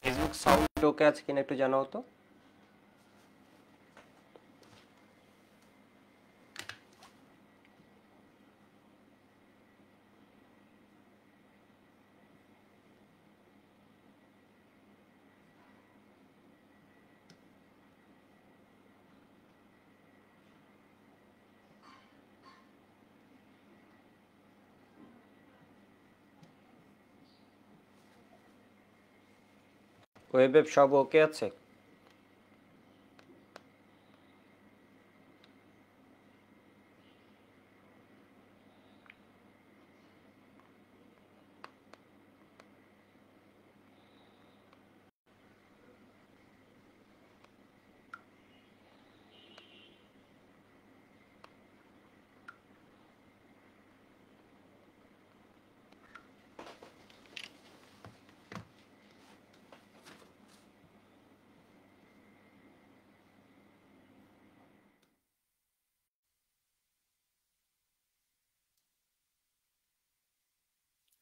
Facebook sound ওকে আছে কিনা একটু জানাও তো। ওয়েবে সব ওকে আছে?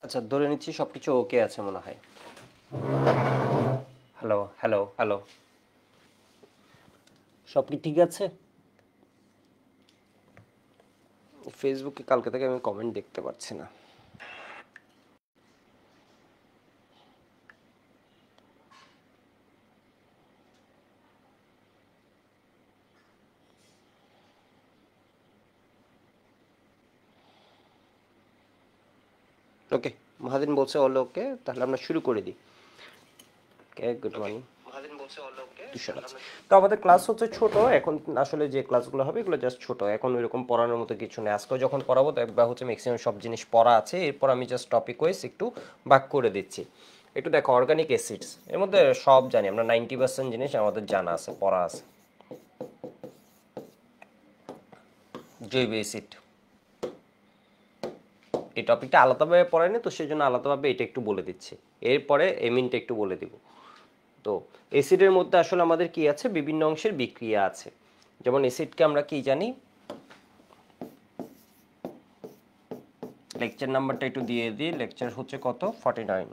আচ্ছা, ধরে নিচ্ছি সবকিছু ওকে আছে মনে হয়। হ্যালো হ্যালো হ্যালো, সব কি ঠিক আছে? ফেসবুকে কালকে থেকে আমি কমেন্ট দেখতে পাচ্ছি না। ওকে, মহাদিন বলছে অল ওকে, তাহলে আমরা শুরু করে দিই। ওকে, গুড মর্নিং। তুষার আছে। তো আমাদের ক্লাস হচ্ছে ছোট এখন, আসলে যে ক্লাসগুলো হবে এগুলো জাস্ট ছোট, এখন ওইরকম পড়ানোর মতো কিছু নেই। আজকে যখন পড়াবো দেখবা হচ্ছে ম্যাক্সিমাম সব জিনিস পড়া আছে, এরপর আমি জাস্ট টপিক ওয়াইজ একটু ভাগ করে দিচ্ছি। একটু দেখো, অর্গানিক অ্যাসিডস এর মধ্যে সব জানি আমরা, 90% জিনিস আমাদের জানা আছে, পড়া আছে। জৈব অ্যাসিড, এই টপিকটা আলাদাভাবে পড়ায়নি তো, সেই জন্য আলাদাভাবে এটা একটু বলে দিচ্ছি। এরপরে এমিনটা একটু বলে দিব। তো অ্যাসিডের মধ্যে আসলে আমাদের কি আছে, বিভিন্ন অংশের বিক্রিয়া আছে। যেমন অ্যাসিডকে আমরা কি জানি, লেকচার নাম্বারটা একটু দিয়ে দিই, লেকচার হচ্ছে কত, 49।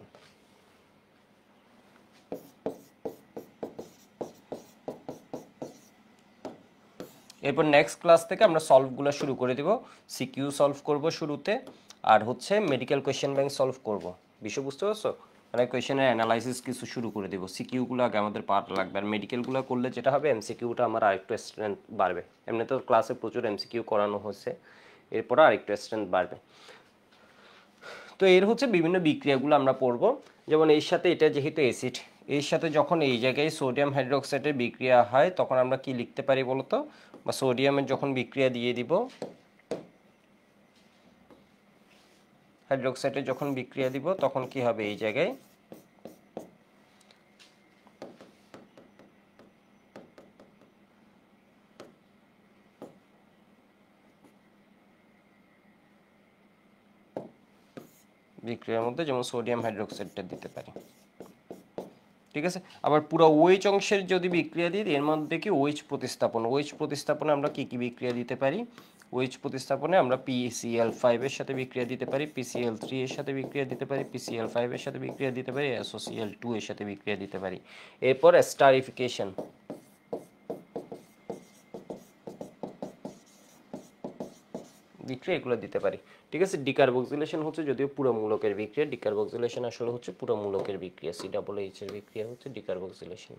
এরপর নেক্সট ক্লাস থেকে আমরা সলভগুলো শুরু করে দিব। সিকিউ সলভ করব শুরুতে, আর হচ্ছে মেডিকেল কোয়েশ্চেন ব্যাংক সলভ করব। বিষয় বুঝতে পারছো? মানে কোয়েশ্চেনের অ্যানালাইসিস কিছু শুরু করে দেব। সিকিউগুলো আগে আমাদের পার্ট লাগবে, আর মেডিকেলগুলো করলে যেটা হবে এমসিকিউটা আমার আরেকটু স্ট্রেংথ বাড়বে। এমনি তো ক্লাসে প্রচুর এমসিকিউ করানো হচ্ছে, এরপর আরেকটু স্ট্রেংথ বাড়বে। তো এর হচ্ছে বিভিন্ন বিক্রিয়াগুলো আমরা পড়ব। যেমন এর সাথে এটা যেহেতু অ্যাসিড, এর সাথে যখন এই জায়গায় সোডিয়াম হাইড্রোক্সাইডের বিক্রিয়া হয় তখন আমরা কি লিখতে পারি বলতো, বা সোডিয়ামের যখন বিক্রিয়া দিয়ে দিব, হাইড্রোক্সাইডের যখন বিক্রিয়া দিব তখন কি হবে, এই জায়গায় বিক্রিয়ার মধ্যে যেমন সোডিয়াম হাইড্রোক্সাইডটা দিতে পারি। ঠিক আছে, আবার পুরো ওএইচ অংশের যদি বিক্রিয়া দিই এর মধ্যে কি ওএইচ প্রতিস্থাপন, ওএইচ প্রতিস্থাপনে আমরা কি কি বিক্রিয়া দিতে পারি, ওএইচ প্রতিস্থাপনে আমরা PCl5 এর সাথে বিক্রিয়া দিতে পারি, PCl3 এর সাথে বিক্রিয়া দিতে পারি, PCl5 এর সাথে বিক্রিয়া দিতে পারি, SOCl2 এর সাথে বিক্রিয়া দিতে পারি। এরপর স্টারিফিকেশন, বিক্রিয়া এগুলো দিতে পারি। ঠিক আছে, ডিকার্বক্সিলেশন হচ্ছে যদিও পুরো মূলকের বিক্রিয়া, ডিকার্বক্সিলেশন আসলে হচ্ছে পুরো মূলকের বিক্রিয়া, COOH এর বিক্রিয়া হচ্ছে ডিকার্বক্সিলেশন।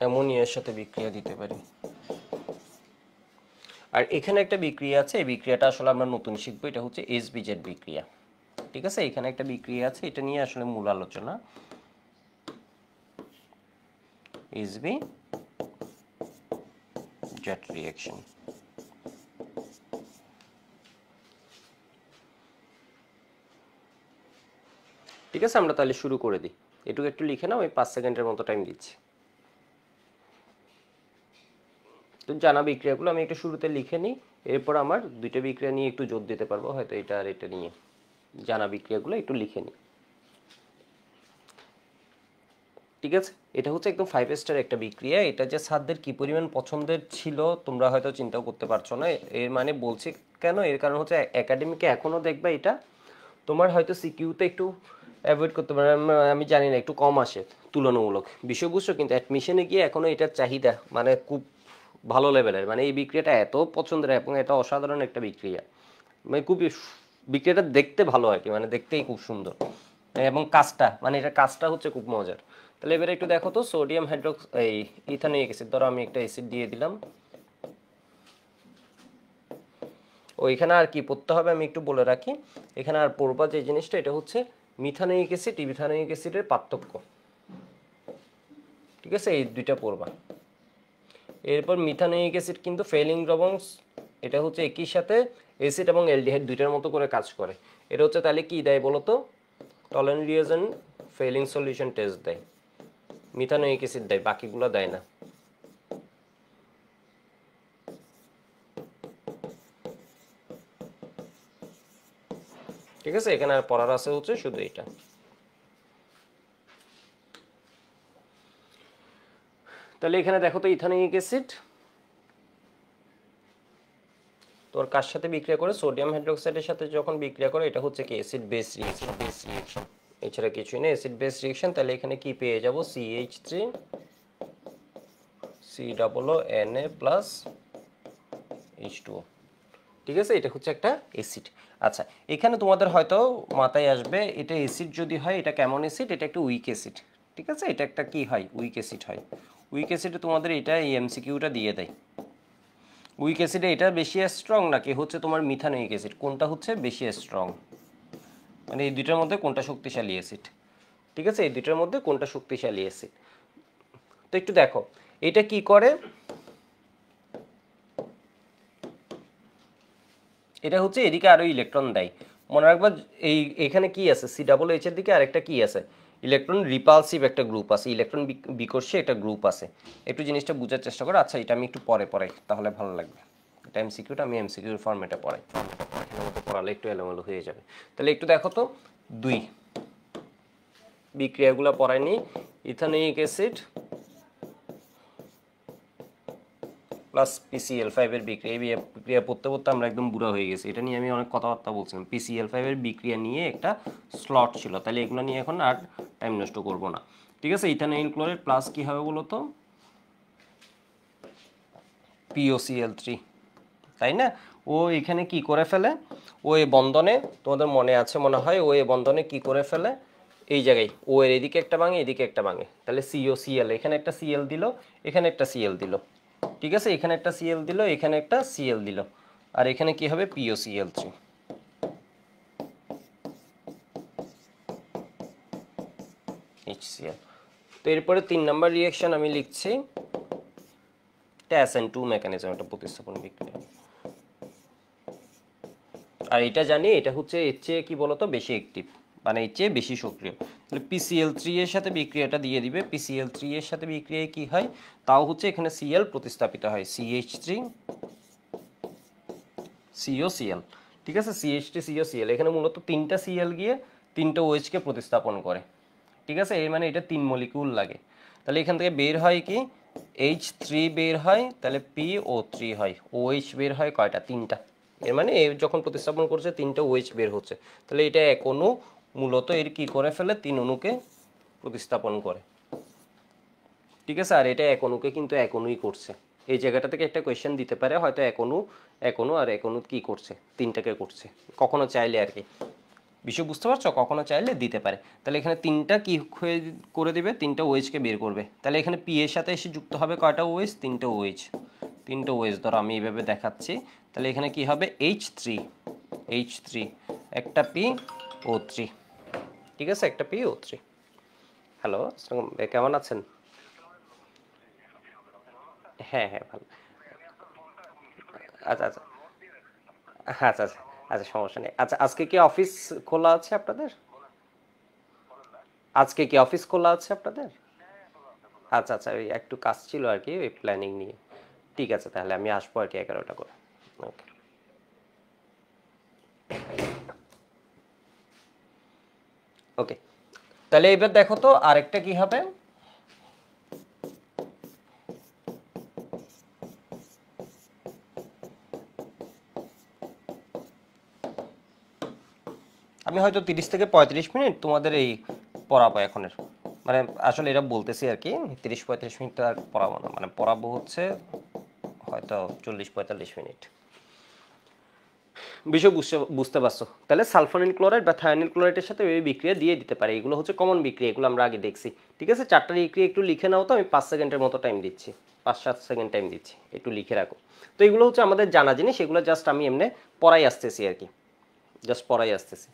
অ্যামোনিয়ার সাথে বিক্রিয়া দিতে পারি। আর এখানে একটা বিক্রিয়া আছে, এই বিক্রিয়াটা আসলে আমরা নতুন শিখবো, এটা হচ্ছে SBZ বিক্রিয়া। ঠিক আছে, এখানে একটা বিক্রিয়া আছে, এটা নিয়ে আসলে মূল আলোচনা, SBZ রিঅ্যাকশন। ঠিক আছে, আমরা তাহলে শুরু করে দিই। এটুকু একটু লিখে নাও, আমি 5 সেকেন্ডের মতো টাইম দিচ্ছি। তো জানা বিক্রিয়াগুলো আমি একটু শুরুতে লিখে নিই, এরপর আমার দুইটা বিক্রিয়া নিয়ে একটু জোর দিতে পারবো, হয়তো এটা আর এটা নিয়ে। জানা বিক্রিয়াগুলো একটু লিখে নিই। ঠিক আছে, এটা হচ্ছে একদম 5 স্টার একটা বিক্রিয়া। এটা যে স্যারদের কি পরিমাণ পছন্দের ছিল তোমরা হয়তো চিন্তাও করতে পারছো না। এর মানে বলছি কেন, এর কারণ হচ্ছে একাডেমিকে এখনো দেখবা এটা তোমার হয়তো সিকিউতে একটু অ্যাভয়েড করতে পারে, আমি জানি না, একটু কম আসে তুলনামূলক বিষয়, বুঝছো? কিন্তু অ্যাডমিশনে গিয়ে এখনো এটার চাহিদা মানে খুব ভালো লেভেলের, মানে এই বিক্রিয়াটা এত পছন্দের এবং এটা অসাধারণ একটা বিক্রিয়া, মানে খুবই বিক্রিয়াটা দেখতে ভালো আর কি, মানে দেখতেই খুব সুন্দর এবং কাজটা মানে এটা কাজটা হচ্ছে খুব মজার। তাহলে এবারে একটু দেখো তো সোডিয়াম হাইড্রক্স এই ইথানোয়িক অ্যাসিড, ধরো আমি একটা অ্যাসিড দিয়ে দিলাম, ওইখানে আর কি পড়তে হবে আমি একটু বলে রাখি। এখানে আর পড়বা যে জিনিসটা, এটা হচ্ছে মিথানোয়িক অ্যাসিড ইথানোয়িক অ্যাসিডের পার্থক্য, ঠিক আছে? এই দুইটা পড়বা। এরপর মিথানোয়িক অ্যাসিড কিন্তু ফেলিং দ্রবণ, এটা হচ্ছে একই সাথে অ্যাসিড এবং অ্যালডিহাইড দুইটার মতো করে কাজ করে। এটা হচ্ছে তাহলে কি দেয় বলো তো, tolerant reagent felling solution test দেয়, মিথানোয়িক অ্যাসিড দেয়, বাকিগুলো দেয় না। ঠিক আছে, এখানে আর পড়ার আছে হচ্ছে শুধু এটা। তাহলে এখানে দেখো তো ইথানোয়িক অ্যাসিড তোর কার সাথে বিক্রিয়া করে, সোডিয়াম হাইড্রোক্সাইডের সাথে যখন বিক্রিয়া করে, এটা হচ্ছে কি অ্যাসিড বেস রিঅ্যাকশন, এছাড়া কিছুই না, অ্যাসিড বেস রিঅ্যাকশন। তাহলে এখানে কি পেয়ে যাব, CH3 COO Na H2O, ঠিক আছে? এটা হচ্ছে একটা অ্যাসিড। আচ্ছা, এখানে তোমাদের হয়তো মাথায় আসবে এটা অ্যাসিড যদি হয় এটা কেমন অ্যাসিড, এটা একটা উইক অ্যাসিড, ঠিক আছে? এটা একটা কি হয়, উইক অ্যাসিড হয়। উইক অ্যাসিডে তোমাদের এটা এই এমসিকিউটা দিয়ে দেয়, উইক অ্যাসিডে এটা বেশি স্ট্রং নাকি হচ্ছে তোমার মিথানোয়িক অ্যাসিড, কোনটা হচ্ছে বেশি স্ট্রং, মানে এই দুইটার মধ্যে কোনটা শক্তিশালী অ্যাসিড, ঠিক আছে? এই দুইটার মধ্যে কোনটা শক্তিশালী অ্যাসিড। তো একটু দেখো এটা কি করে, এটা হচ্ছে এদিকে আরো ইলেকট্রন দেয়। মনে রাখবা এই এখানে কি আছে, COOH এর দিকে আরেকটা কি আছে, ইলেকট্রন রিপালসিভ একটা গ্রুপ আছে, ইলেকট্রন বিকর্ষী একটা গ্রুপ আছে। একটু জিনিসটা বোঝার চেষ্টা করো। আচ্ছা, এটা আমি একটু পরে পড়াই তাহলে ভালো লাগবে। এটা এমসিকিউটা আমি এমসিকিউর ফরম্যাটে পড়াই, পড়ালে একটু এলোমেলো হয়ে যাবে। তাহলে একটু দেখো তো দুই বিক্রিয়াগুলো পড়ায়নি, ইথানোয়িক অ্যাসিড প্লাস PCl5 এর বিক্রিয়া, এই বিক্রিয়া পড়তে পড়তে আমরা একদম বুড়া হয়ে গেছি, এটা নিয়ে আমি অনেক কথাবার্তা বলছিলাম। PCl5 এর বিক্রিয়া নিয়ে একটা স্লট ছিল, তাহলে এগুলো নিয়ে এখন আর টাইম নষ্ট করব না, ঠিক আছে? ইথানল ক্লোরাইড প্লাস কি হবে বলো তো, POCl3, তাই না? ও এখানে কি করে ফেলে, ও এই বন্ধনে, তোমাদের মনে আছে মনে হয়, ও এই বন্ধনে কি করে ফেলে, এই জায়গায় ও এর এদিকে একটা ভাঙে এদিকে একটা ভাঙে, তাহলে COCl, এখানে একটা Cl দিল, এখানে একটা Cl দিল, ঠিক আছে? এখানে একটা Cl দিল, এখানে একটা Cl দিল, আর এখানে কি হবে, POCl3, HCl। তো এরপরে 3 নাম্বার রিঅ্যাকশন আমি লিখছি, SN2 মেকানিজম, একটা প্রতিস্থাপন বিক্রিয়া। আর এটা জানি এটা হচ্ছে এর চেয়ে কি বলতো বেশি অ্যাক্টিভ, মানে এর চেয়ে বেশি সক্রিয়। তাহলে PCl3 এর সাথে বিক্রিয়াটা দিয়ে দিবে, PCl3 এর সাথে বিক্রিয়ায় কি হয়, তাও হচ্ছে এখানে Cl প্রতিস্থাপিত হয়, CH3 COCl, ঠিক আছে? CH3 COCl, এখানে মূলত তিনটা Cl গিয়ে তিনটা OH কে প্রতিস্থাপন করে, ঠিক আছে? এর মানে এটা 3 মলিকিউল লাগে। তাহলে এখান থেকে বের হয় কি, H3 বের হয়, তাহলে PO3 হয়, OH বের হয় কয়টা, তিনটা। এর মানে যখন প্রতিস্থাপন করছে তিনটা OH বের হচ্ছে, তাহলে এটা এক অণু মূলত এর কি করে ফেলে, 3 অণুকে প্রতিস্থাপন করে, ঠিক আছে? আর এটা এক অণুকে কিন্তু এক অণুই করছে, এই জায়গাটা থেকে একটা কোয়েশ্চেন দিতে পারে হয়তো, এক অণু আর এক অণু কি করছে, তিনটাকে করছে, কখনো চাইলে আর কি, বিষয় বুঝতে পারছো, কখনো চাইলে দিতে পারে। তাহলে এখানে তিনটা কি করে দিবে, তিনটা OH কে বের করবে, তাহলে এখানে P এর সাথে এসে যুক্ত হবে কয়টা OH, তিনটা OH, তিনটা OH ধরো আমি এইভাবে দেখাচ্ছি। তাহলে এখানে কি হবে, H3 একটা PO3, ঠিক আছে? একটা PO3। হ্যালো, কেমন আছেন? হ্যাঁ হ্যাঁ ভালো। আচ্ছা আচ্ছা আচ্ছা আচ্ছা আচ্ছা, সমস্যা নেই। আচ্ছা, আজকে কি অফিস খোলা আছে আপনাদের? আজকে কি অফিস খোলা আছে আপনাদের? আচ্ছা আচ্ছা, ওই একটু কাজ ছিল আর কি, ওই প্ল্যানিং নিয়ে। ঠিক আছে, তাহলে আমি আসবো আর কি 11টা করে। ওকে, ওকে। তাহলে এবার দেখো তো আরেকটা কি হবে, আমি হয়তো 30 থেকে 35 মিনিট তোমাদের এই পড়াবো এখনের, মানে আসলে এটা বলতেছি আর কি, 30-35 মিনিট আর পড়াবো না, মানে পড়াবো হচ্ছে হয়তো 40-45 মিনিট। বিষয় বুঝতে বুঝতে পারছো? তাহলে সালফানিল ক্লোরাইড বা থায়ানিল ক্লোরাইডের সাথে এই বিক্রিয়া দিয়ে দিতে পারে, এগুলো হচ্ছে কমন বিক্রিয়া, এগুলো আমরা আগে দেখছি। ঠিক আছে, 4টা বিক্রিয়া একটু লিখে নাও তো, আমি 5 সেকেন্ডের মতো টাইম দিচ্ছি, 5-7 সেকেন্ড টাইম দিচ্ছি, একটু লিখে রাখো। তো এগুলো হচ্ছে আমাদের জানা জিনিস, এগুলো জাস্ট আমি এমনি পড়াই আসতেছি আর কি, জাস্ট পড়াই আসতেছি।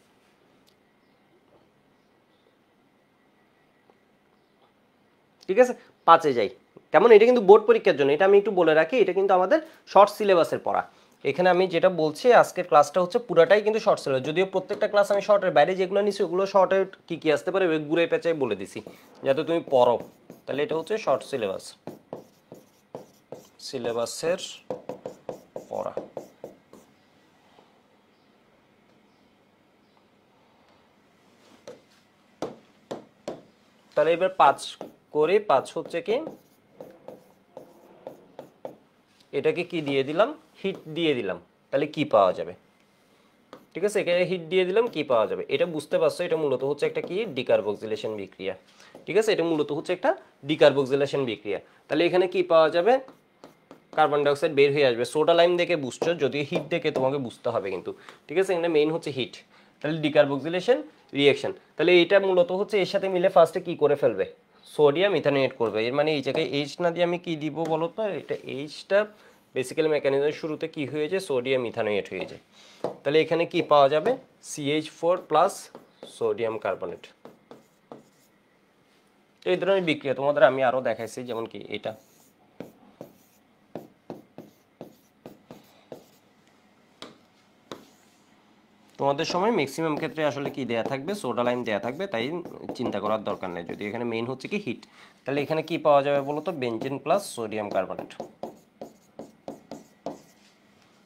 ঠিক আছে, 5-এ যাই। তেমন এটা কিন্তু বোর্ড পরীক্ষার জন্য, এটা আমি একটু বলে রাখি, এটা কিন্তু আমাদের শর্ট সিলেবাসের পড়া। এখানে আমি যেটা বলছি আজকের ক্লাসটা হচ্ছে পুরাটাই কিন্তু শর্ট সিলেবাস, যদিও প্রত্যেকটা ক্লাস আমি শর্টের বাইরে যেগুলো নিছি ওগুলো শর্টের কী কী আসতে পারে ওই ঘুরে পেঁচাই বলে দিছি যাতে তুমি পড়ো। তাহলে এটা হচ্ছে শর্ট সিলেবাস, সিলেবাসের পড়া। তাহলে এবার 5 করে 5 হচ্ছে কি, এটাকে কি দিয়ে দিলাম, হিট দিয়ে দিলাম, তাহলে কি পাওয়া যাবে? ঠিক আছে, এখানে হিট দিয়ে দিলাম, কি পাওয়া যাবে? এটা বুঝতে পারছো, এটা মূলত হচ্ছে একটা কি ডিকার্বক্সিলেশন বিক্রিয়া। ঠিক আছে, এটা মূলত হচ্ছে একটা ডিকার্বক্সিলেশন বিক্রিয়া। তাহলে এখানে কি পাওয়া যাবে? কার্বন ডাইঅক্সাইড বের হয়ে আসবে। সোডা লাইম দেখে বুঝছো, যদিও হিট দেখে তোমাকে বুঝতে হবে কিন্তু। ঠিক আছে, এখানে মেইন হচ্ছে হিট। তাহলে ডিকার্বক্সিলেশন রিঅ্যাকশন, তাহলে এটা মূলত হচ্ছে এর সাথে মিলে ফার্স্টে কি করে ফেলবে, সোডিয়াম ইথানোয়েট করবে। এর মানে এই জায়গায় এইচ না দিয়ে আমি কি দিব বলো তো, এটা এইচটা বেসিক্যালি মেকানিজমের শুরুতে কি হয়ে যায়, সোডিয়াম ইথানোয়েট হয়ে যায়। তাহলে এখানে কি পাওয়া যাবে, CH4 প্লাস সোডিয়াম কার্বনেট। এই ধরনের বিক্রিয়া তোমাদের আমি আরো দেখাইছি, যেমন কি এটা তোমাদের সময় ম্যাক্সিমাম ক্ষেত্রে আসলে কি দেয়া থাকবে, সোডা লাইম দেয়া থাকবে, তাই চিন্তা করার দরকার নেই। যদি এখানে মেইন হচ্ছে কি হিট, তাহলে এখানে কি পাওয়া যাবে বলো তো, বেনজিন প্লাস সোডিয়াম কার্বনেট।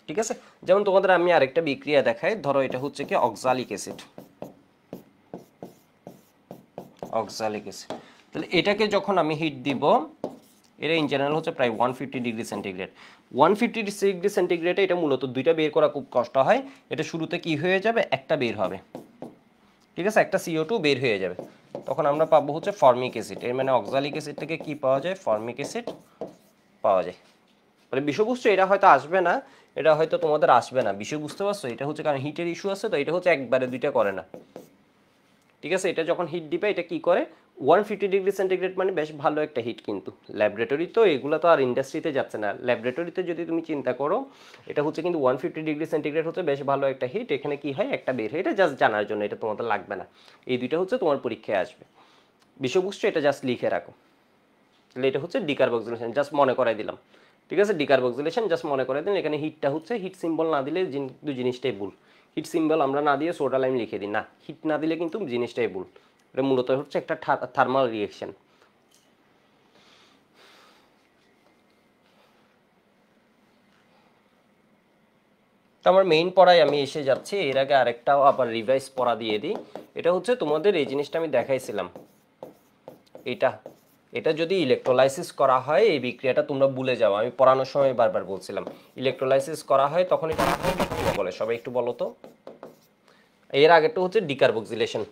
ঠিক আছে, যেমন তোমাদের আমি আরেকটা বিক্রিয়া দেখাই, ধরো এটা হচ্ছে কি অক্সালিক অ্যাসিড, অক্সালিক অ্যাসিড। তাহলে এটাকে যখন আমি হিট দিব, এটা ইন জেনারেল হচ্ছে প্রায় 150 ডিগ্রি সেন্টিগ্রেড। 150 ডিগ্রি সেন্টিগ্রেডে এটা মূলত দুইটা বের করা খুব কষ্ট হয়। এটা শুরুতে কি হয়ে যাবে, একটা বের হবে। ঠিক আছে, একটা CO2 বের হয়ে যাবে, তখন আমরা পাবো হচ্ছে ফর্মিক অ্যাসিড। এর মানে অক্সালিক অ্যাসিড থেকে কি পাওয়া যায়, ফর্মিক অ্যাসিড পাওয়া যায়। মানে বিষয়বস্তু এটা হয়তো আসবে না, এটা হয়তো তোমাদের আসবে না, বিষয় বুঝতে পারছো? এটা হচ্ছে কারণ হিটের ইস্যু আছে, তো এটা হচ্ছে একবারে দুইটা করে না। ঠিক আছে, এটা যখন হিট দিবে এটা কি করে, 150 ডিগ্রি সেন্টিগ্রেড মানে বেশ ভালো একটা হিট। কিন্তু ল্যাবরেটরি তো এগুলো তো আর ইন্ডাস্ট্রিতে যাচ্ছে না, ল্যাবরেটরিতে যদি তুমি চিন্তা করো এটা হচ্ছে কিন্তু 150 ডিগ্রি সেন্টিগ্রেড হচ্ছে বেশ ভালো একটা হিট। এখানে কি হয়, একটা বের হয়, এটা জাস্ট জানার জন্য, এটা তোমাদের লাগবে না। এই দুইটা হচ্ছে তোমার পরীক্ষায় আসবে, বিষয়বস্তু এটা জাস্ট লিখে রাখো। তাহলে এটা হচ্ছে ডিকার্বক্সিলেশন, জাস্ট মনে করাই দিলাম। ঠিক আছে, ডিকার্বক্সিলেশন জাস্ট মনে করে দিন। এখানে হিটটা হচ্ছে, হিট সিম্বল না দিলে কিন্তু জিনিসটাই ভুল। হিট সিম্বল আমরা না দিয়ে সোডা লাইম লিখে দিই, না, হিট না দিলে কিন্তু জিনিসটাই ভুল। এটা মূলত হচ্ছে একটা থার্মাল রিঅ্যাকশন। তো আমার মেইন পড়ায় আমি এসে যাচ্ছি, এর আগে আরেকটাও আবার রিভাইজ পড়া দিয়ে দিই। এটা হচ্ছে তোমাদের এই জিনিসটা আমি দেখাইছিলাম, এটা এটা যদি ইলেকট্রোলাইসিস করা হয়, এই বিক্রিয়াটা তোমরা ভুলে যাও, আমি পড়ানোর সময় বারবার বলছিলাম, ইলেকট্রোলাইসিস করা হয় তখন এটা বিক্রিয়া বলে, সবাই একটু বলো তো। এর আগেরটা হচ্ছে ডিকার্বক্সিলেশন।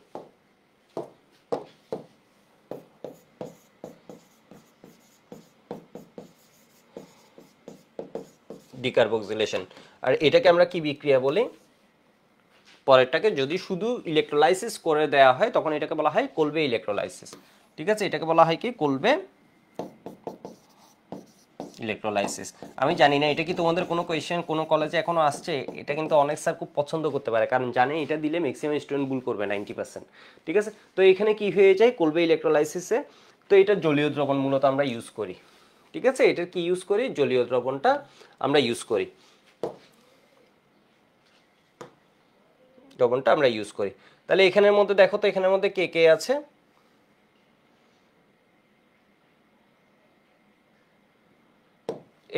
ডিকার্বক্সিলেশন, আর এটাকে আমরা কি বিক্রিয়া বলি, পরেরটাকে যদি শুধু ইলেকট্রোলাইসিস করে দেওয়া হয় তখন এটাকে বলা হয় কোলবে ইলেকট্রোলাইসিস। ঠিক আছে, এটাকে বলা হয় কি কোলবে ইলেকট্রোলাইসিস। আমি জানি না এটা কি তোমাদের কোনো কোয়েশ্চেন কোনো কলেজে এখনো আসছে, এটা কিন্তু অনেক স্যার খুব পছন্দ করতে পারে, কারণ জানে এটা দিলে ম্যাক্সিমাম স্টুডেন্ট ভুল করবে 90%। ঠিক আছে, তো এখানে কি হয়ে যায় কোলবে ইলেকট্রোলাইসিসে, তো এটা জলীয় দ্রবণ মূলত আমরা ইউজ করি। ঠিক আছে, এটার কি ইউজ করি, জলীয় দ্রবণটা আমরা ইউজ করি, দ্রবণটা আমরা ইউজ করি। তাহলে এখানের মধ্যে দেখো তো, এখানের মধ্যে কে কে আছে,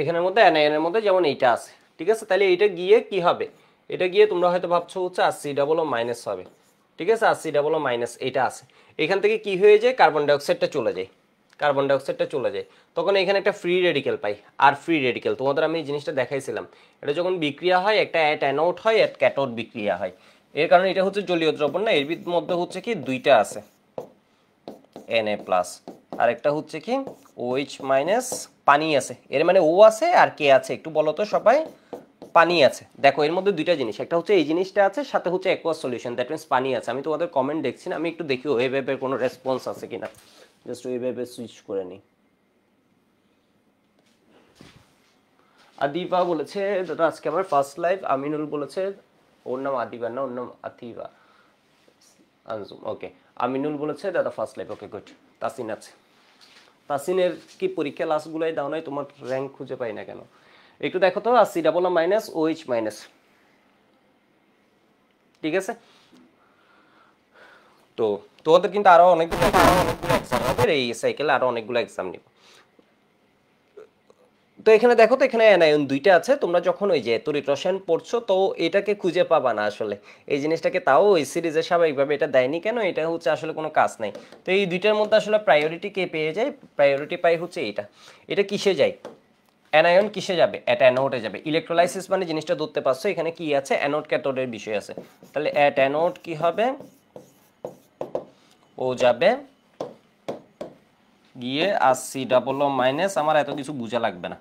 এখানের মধ্যে অ্যানায়নের মধ্যে যেমন এইটা আছে। ঠিক আছে, তাহলে এইটা গিয়ে কি হবে, এটা গিয়ে তোমরা হয়তো ভাবছো হচ্ছে RC⁻O মাইনাস হবে। ঠিক আছে, RC⁻O মাইনাস এটা আছে, এখান থেকে কি হয়ে যায়, কার্বন ডাইঅক্সাইডটা চলে যায়, কার্বন ডাইঅক্সাইডটা চলে যায়, তখন এখানে একটা ফ্রি রেডিক্যাল পাই। আর ফ্রি রেডিক্যাল তোমাদের আমি এই জিনিসটা দেখাইছিলাম, এটা যখন বিক্রিয়া হয় একটা অ্যাট অ্যানোড হয়, অ্যাট ক্যাথোড বিক্রিয়া হয়। এর কারণে এটা হচ্ছে জলীয় দ্রবণ না, এর মধ্যে হচ্ছে কি দুইটা আছে Na প্লাস, আর একটা হচ্ছে কি OH মাইনাস, পানি আছে, এর মানে ও আছে আর কে আছে একটু বলো তো সবাই, পানি আছে। দেখো এর মধ্যে দুইটা জিনিস, একটা হচ্ছে এই জিনিসটা আছে, সাথে হচ্ছে অ্যাকোয়াস সলিউশন, দ্যাট মিন্স পানি আছে। আমি তোমাদের কমেন্ট দেখছি না, আমি একটু দেখি ওয়েবের কোনো রেসপন্স আছে কিনা, জাস্ট ওয়েবে সুইচ করে নিই। আদিবা বলেছে দাদা আজকে আমার ফার্স্ট লাইভ। আমিনুল বলেছে, ওর নাম আদিবা না, ওর নাম আতিবা আনজুম, ওকে। আমিনুল বলেছে দাদা first live, okay good. Tasin আছে, তাসিনের কি পরীক্ষা লাস্টগুলোই দাও নাই, তোমার র্যাঙ্ক খুঁজে পাই না কেন, একটু দেখো তো। আর COO মাইনাস OH মাইনাস, ঠিক আছে। তো তোমাদের কিন্তু আরো অনেকগুলো এক্সাম হবে এই সাইকেলে, আরো অনেকগুলো এক্সাম নিব। তো এখানে দেখো তো, এখানে অ্যানায়ন দুইটা আছে, তোমরা যখন ওই যে তড়িৎ রসায়ন পড়ছো তো এটাকে খুঁজে পাবা না আসলে এই জিনিসটাকে, তাও ওই সিরিজে স্বাভাবিকভাবে এটা দেয়নি কেন, এটা হচ্ছে আসলে কোনো কাজ নাই। তো এই দুইটার মধ্যে আসলে প্রায়োরিটি কে পেয়ে যায়, প্রায়োরিটি পাই হচ্ছে এটা। এটা কিসে যায়, অ্যানায়ন কিসে যাবে, এটা অ্যানোডে যাবে। ইলেকট্রোলাইসিস মানে জিনিসটা ধরতে পারছো, এখানে কি আছে, অ্যানোড ক্যাথোডের বিষয় আছে। তাহলে অ্যাট অ্যানোড কি হবে, ও যাবে গিয়ে আর COO মাইনাস, আমার এত কিছু বোঝা লাগবে না,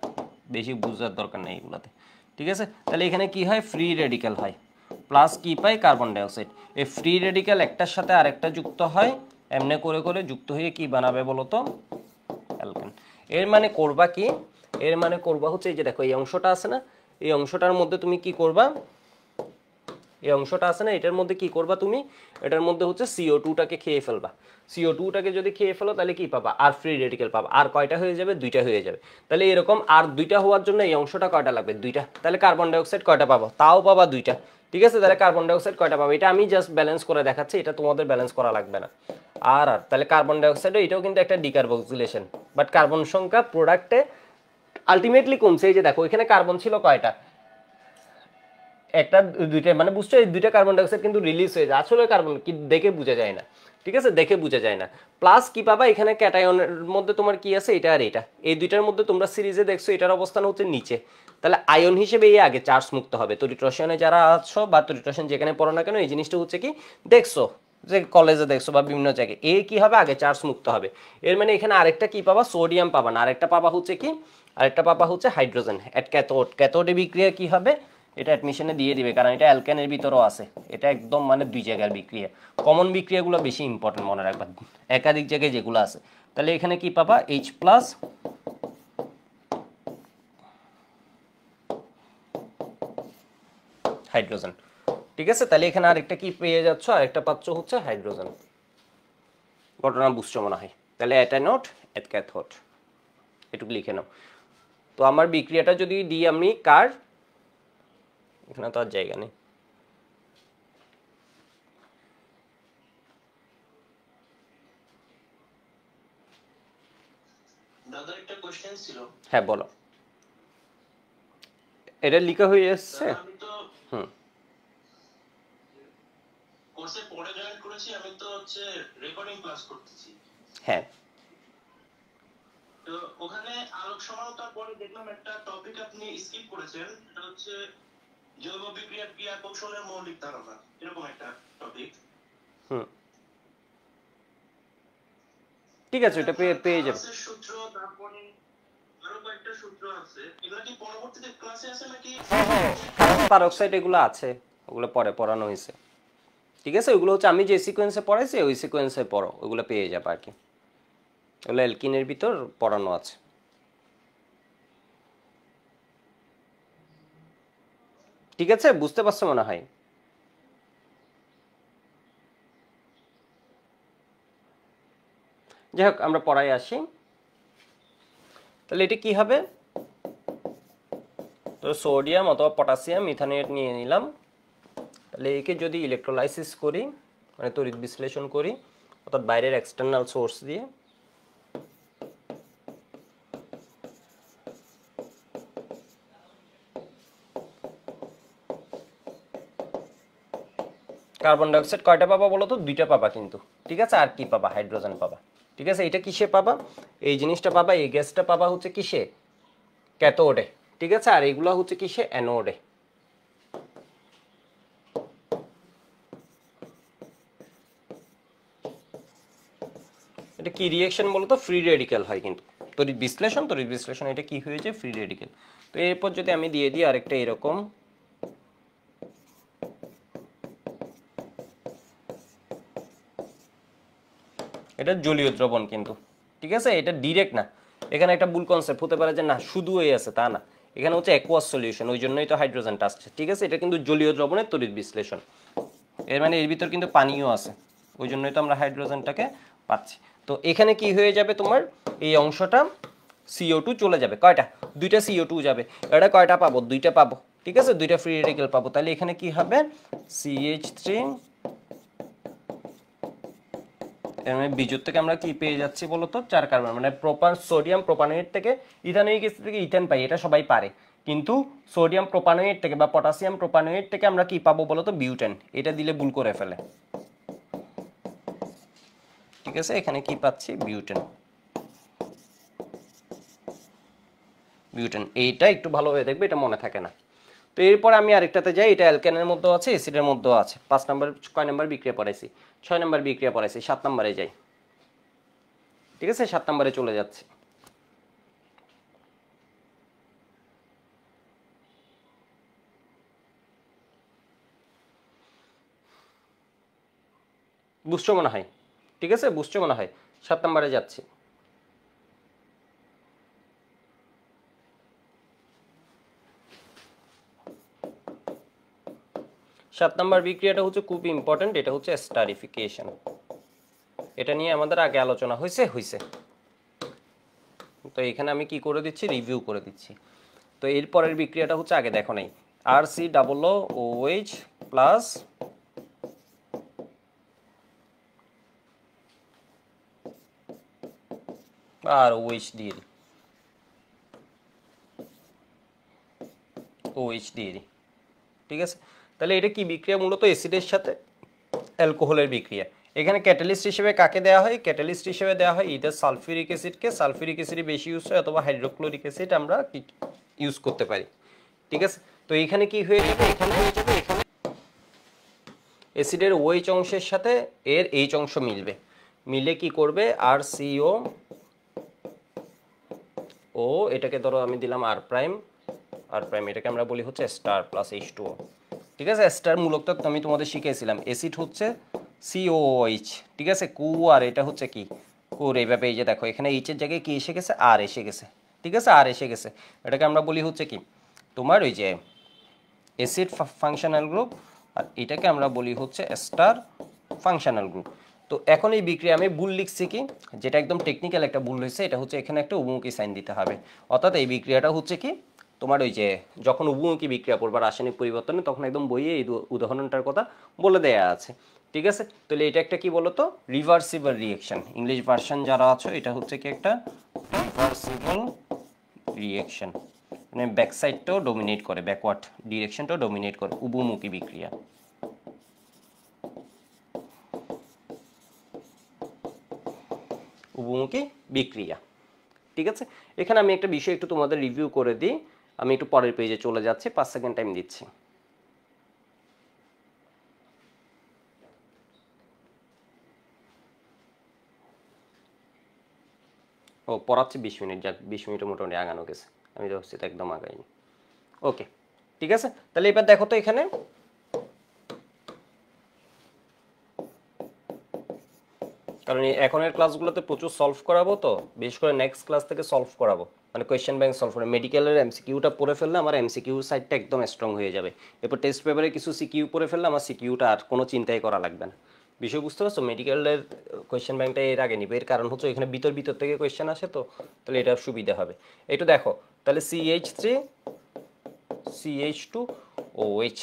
বেশি বোঝার দরকার নেই এগুলোতে, ঠিক আছে। তাহলে এখানে কি হয়, ফ্রি রেডিক্যাল হয়, প্লাস কি পাই, কার্বন ডাইঅক্সাইড। এই ফ্রি রেডিক্যাল একটার সাথে আরেকটা যুক্ত হয়, এমনি করে করে যুক্ত হয়ে কি বানাবে বলো তো, অ্যালকেন। এর মানে করবা কি, এর মানে করবা হচ্ছে এই যে দেখো এই অংশটা আছে না, এই অংশটার মধ্যে তুমি কি করবা, এই অংশটা আছে না, এটার মধ্যে কি করবা তুমি, এটার মধ্যে হচ্ছে CO2টাকে খেয়ে ফেলবা। CO2টাকে যদি খেয়ে ফেলো তাহলে কি পাবা, আর ফ্রি রেডিক্যাল পাবা। আর কয়টা হয়ে যাবে, দুইটা হয়ে যাবে। তাহলে এরকম আর দুইটা হওয়ার জন্য এই অংশটা কয়টা লাগবে, দুইটা। তাহলে কার্বন ডাইঅক্সাইড কয়টা পাবো, তাও পাবা দুইটা, ঠিক আছে। তাহলে কার্বন ডাইঅক্সাইড কয়টা পাবো, এটা আমি জাস্ট ব্যালেন্স করে দেখাচ্ছি, এটা তোমাদের ব্যালেন্স করা লাগবে না। আর আর তাহলে কার্বন ডাইঅক্সাইড এটাও কিন্তু একটা ডিকার্বক্সিলেশন, বাট কার্বন সংখ্যা প্রোডাক্টে আলটিমেটলি কমছে। এই যে দেখো এখানে কার্বন ছিল কয়টা, একটা দুইটা, মানে বুঝছো এই দুইটা কার্বন ডাইঅক্সাইড কিন্তু রিলিজ হয়ে যায়, আসলে কার্বন কি দেখে বোঝা যায় না, ঠিক আছে, দেখে বোঝা যায় না। প্লাস কি পাবা, এখানে ক্যাটায়নের মধ্যে তোমার কি আছে, এটা আর এটা, এই দুইটার মধ্যে তোমরা সিরিজে দেখছো এটার অবস্থান হচ্ছে নিচে, তাহলে আয়ন হিসেবে এই আগে চার্জ মুক্ত হবে। তড়িৎ রসায়নে যারা আছো বা তড়িৎ রসায়ন যেখানে পড়ো না কেন, এই জিনিসটা হচ্ছে কি দেখছো, যে কলেজে দেখছো বা বিভিন্ন জায়গায়, এ কি হবে আগে চার্জ মুক্ত হবে। এর মানে এখানে আরেকটা কি পাবা, সোডিয়াম পাবা না, আরেকটা পাবা হচ্ছে কি, আরেকটা পাবা হচ্ছে হাইড্রোজেন এট ক্যাথোড। ক্যাথোডে বিক্রিয়া কি হবে, এটা অ্যাডমিশনে দিয়ে দিবে, কারণ এটা অ্যালকেনের ভিতরেও আছে, এটা একদম মানে দুই জায়গার বিক্রিয়া। কমন বিক্রিয়াগুলো বেশি ইম্পর্টেন্ট মনে রাখবা, একাধিক জায়গায় যেগুলো আছে। তাহলে এখানে কি পাবা, H প্লাস হাইড্রোজেন, ঠিক আছে। তাহলে এখানে আরেকটা কি পেয়ে যাচ্ছ, আরেকটা পাচ্ছ হচ্ছে হাইড্রোজেন। ঘটনা বুঝছো মনে হয়। তাহলে অ্যাট অ্যানোড অ্যাট ক্যাথোড, এটুকু লিখে নাও। তো আমার বিক্রিয়াটা যদি দিই আমি কার, এখানে তো আর জায়গা নেই, দাদা একটা কোশ্চেন ছিল। হ্যাঁ বলো, এটা লিখা হয়ে এসছে। আমি তো হুম, কোর্সে পড়ে জয়েন করেছি, আমি তো হচ্ছে রেকর্ডিং ক্লাস করতেছি। হ্যাঁ তো ওখানে আলোক সমানতার পরে দেখলাম একটা টপিক আপনি স্কিপ করেছেন, এটা হচ্ছে জৈব বিক্রিয়ার ক্রিয়া কৌশলের মৌলিক ধারণা, এরকম একটা টপিক। হুম, ঠিক আছে, ওটা পেয়ে পেয়ে যাবে। ক্লাসের সূত্র, তারপরে আরো কয়েকটা সূত্র আছে, এগুলো কি পরবর্তীতে ক্লাসে আছে নাকি? কার্বন পার অক্সাইড এগুলো আছে, ওগুলো পরে পড়ানো হয়েছে, ঠিক আছে। ওগুলো হচ্ছে আমি যে সিকোয়েন্সে পড়াইছি ওই সিকোয়েন্সে পড়ো, ওগুলো পেয়ে যাবে আর কি, ওগুলো অ্যালকিনের ভিতর পড়ানো আছে। ঠিক আছে, বুঝতে পারছো মনে হয়। যাই হোক আমরা পড়াই আসি। তাহলে এটা কি হবে, তো সোডিয়াম অথবা পটাশিয়াম ইথানেট নিয়ে নিলাম। তাহলে একে যদি ইলেকট্রোলাইসিস করি, মানে তড়িৎ বিশ্লেষণ করি, অর্থাৎ বাইরের এক্সটার্নাল সোর্স দিয়ে, কার্বন ডাইঅক্সাইড কয়টা পাবা বলো তো, দুইটা পাবা কিন্তু, ঠিক আছে। আর কি পাবা, হাইড্রোজেন পাবা, ঠিক আছে। এটা কিসে পাবা, এই জিনিসটা পাবা, এই গ্যাসটা পাবা হচ্ছে কিসে, ক্যাথোডে, ঠিক আছে। আর এইগুলো হচ্ছে কিসে, অ্যানোডে। এটা কি রিঅ্যাকশন বলতো? ফ্রি রেডিক্যাল হয় কিন্তু। তড়িৎ বিশ্লেষণ এটা কি হয়েছে? Free radical. তো এরপর যদি আমি দিয়ে দিই আরেকটা এরকম, এটা জলীয় দ্রবণ কিন্তু, ঠিক আছে? এটা ডিরেক্ট না। এখানে একটা ভুল কনসেপ্ট হতে পারে যে না শুধু এই আছে, তা না। এখানে হচ্ছে অ্যাকুয়াস সলিউশন, ওই জন্যই তো হাইড্রোজেনটা আসছে, ঠিক আছে? এটা কিন্তু জলীয় দ্রবণের তড়িৎ বিশ্লেষণ। এর মানে এর ভিতর কিন্তু পানিও আছে, ওই জন্যই তো আমরা হাইড্রোজেনটাকে পাচ্ছি। তো এখানে কি হয়ে যাবে তোমার? এই অংশটা CO2 চলে যাবে। কয়টা? দুইটা CO2 যাবে। এটা কয়টা পাবো? দুইটা পাবো, ঠিক আছে? দুইটা ফ্রি রেডিক্যাল পাবো। তাহলে এখানে কি হবে? CH3, এর মানে বিজুর থেকে আমরা কি পেয়ে যাচ্ছি বলতো? 4 কার্বন, মানে সোডিয়াম প্রোপানয়েড থেকে ইথানোয়িক অ্যাসিড থেকে ইথেন পাই, এটা সবাই পারে। কিন্তু সোডিয়াম প্রোপানয়েড থেকে বা পটাশিয়াম প্রোপানয়েড থেকে আমরা কি পাবো বলতো? বিউটেন। এটা দিলে ভুল করে ফেলে, ঠিক আছে? এখানে কি পাচ্ছি? বিউটেন। এইটা একটু ভালোভাবে দেখবে, এটা মনে থাকে না। তো এরপর আমি আরেকটাতে যাই, এটা অ্যালকেনের মধ্যেও আছে, অ্যাসিডের মধ্যেও আছে। 5 নাম্বার, কয় নাম্বার বিক্রিয়া পড়াইছি? 6 নাম্বার বিক্রিয়া পড়াইছি। 7 নাম্বারে যাই, ঠিক আছে? 7 নাম্বারে চলে যাচ্ছে। বুঝছো মনে হয়, ঠিক আছে? বুঝছো মনে হয়। 7 নাম্বারে যাচ্ছি। 7 নাম্বার বিক্রিয়াটা হচ্ছে খুব ইম্পর্টেন্ট, এটা হচ্ছে স্টারিফিকেশন। এটা নিয়ে আমাদের আগে আলোচনা হয়েছে। তো এখানে আমি কি করে দিচ্ছি? রিভিউ করে দিচ্ছি। তো এরপরের বিক্রিয়াটা হচ্ছে আগে দেখো নাই, RCOOH প্লাস আর OH দিয়ে দিই, OH দিয়ে দিই, ঠিক আছে? তাহলে এটা কি বিক্রিয়া? মূলত অ্যাসিডের সাথে অ্যালকোহলের বিক্রিয়া। এখানে ক্যাটালিস্ট হিসেবে কাকে দেওয়া হয়? ক্যাটালিস্ট হিসেবে দেওয়া হয় ইদার সালফিউরিক অ্যাসিডকে। সালফিউরিক অ্যাসিড বেশি ইউজ হয়, অথবা হাইড্রোক্লোরিক অ্যাসিড আমরা ইউজ করতে পারি, ঠিক আছে? তো এখানে কি হয়ে যাবে? এখানে অ্যাসিডের OH অংশের সাথে এর H অংশ মিলে কি করবে? RCO ও এটাকে ধরো আমি দিলাম আর প্রাইম, এটাকে আমরা বলি হচ্ছে স্টার প্লাস H2O, ঠিক আছে? স্টার মূলত আমি তোমাদের শিখিয়েছিলাম, অ্যাসিড হচ্ছে COOH, ঠিক আছে? কু আর এটা হচ্ছে কি? কুর। এইভাবে এই যে দেখো এখানে H এর জায়গায় কি এসে গেছে? আর এসে গেছে, ঠিক আছে? আর এসে গেছে। এটাকে আমরা বলি হচ্ছে কি? তোমার ওই যে অ্যাসিড ফাংশনাল গ্রুপ, আর এটাকে আমরা বলি হচ্ছে স্টার ফাংশনাল গ্রুপ। তো এখন এই বিক্রিয়া আমি ভুল লিখছি কি, যেটা একদম টেকনিক্যাল একটা ভুল হয়েছে, এটা হচ্ছে এখানে একটা উভমুখী সাইন দিতে হবে। অর্থাৎ এই বিক্রিয়াটা হচ্ছে কি, তোমার ওই যে যখন উভমুখী বিক্রিয়া করবে রাসায়নিক পরিবর্তনে, তখন একদম বইয়ে এই উদাহরণটার কথা বলে দেয়া আছে, ঠিক আছে? তাহলে এটা একটা কি বলতো? Reversible reaction. ইংলিশ ভার্সন যারা আছো, এটা হচ্ছে কি একটা রিভার্সিবল রিঅ্যাকশন, মানে ব্যাক সাইডটাও ডমিনেট করে, ব্যাকওয়ার্ড ডিরেকশনটাও ডমিনেট করে, উভমুখী বিক্রিয়া। উভমুখী বিক্রিয়া, ঠিক আছে? এখানে আমি একটা বিষয় একটু তোমাদের রিভিউ করে দিই। আমি একটু পরের পেজে চলে যাচ্ছি, 5 সেকেন্ড টাইম দিচ্ছি। ও পড়াচ্ছি 20 মিনিট, যাক 20 মিনিটে মোটামুটি আগানো গেছে। আমি তো হচ্ছে একদম আগাইনি। ওকে, ঠিক আছে? তাহলে এবার দেখো তো এখানে কারণ এখনের ক্লাসগুলোতে প্রচুর সলভ করাবো, তো বিশেষ করে নেক্সট ক্লাস থেকে সলভ করাবো, মানে কোয়েশ্চেন ব্যাংক সলভ করে মেডিকেলের MCQটা পড়ে ফেললে আমার MCQ সাইডটা একদম স্ট্রং হয়ে যাবে। এরপর টেস্ট পেপারে কিছু CQ পড়ে ফেললে আমার CQটা আর কোনো চিন্তাই করা লাগবে না। বিষয় বুঝতে পারছো? মেডিকেলের কোয়েশ্চেন ব্যাংকটা এর আগে নিবে, এর কারণ হচ্ছে এখানে ভিতর থেকে কোয়েশ্চেন আসে, তো তাহলে এটা সুবিধা হবে। একটু দেখো তাহলে CH3 CH2OH,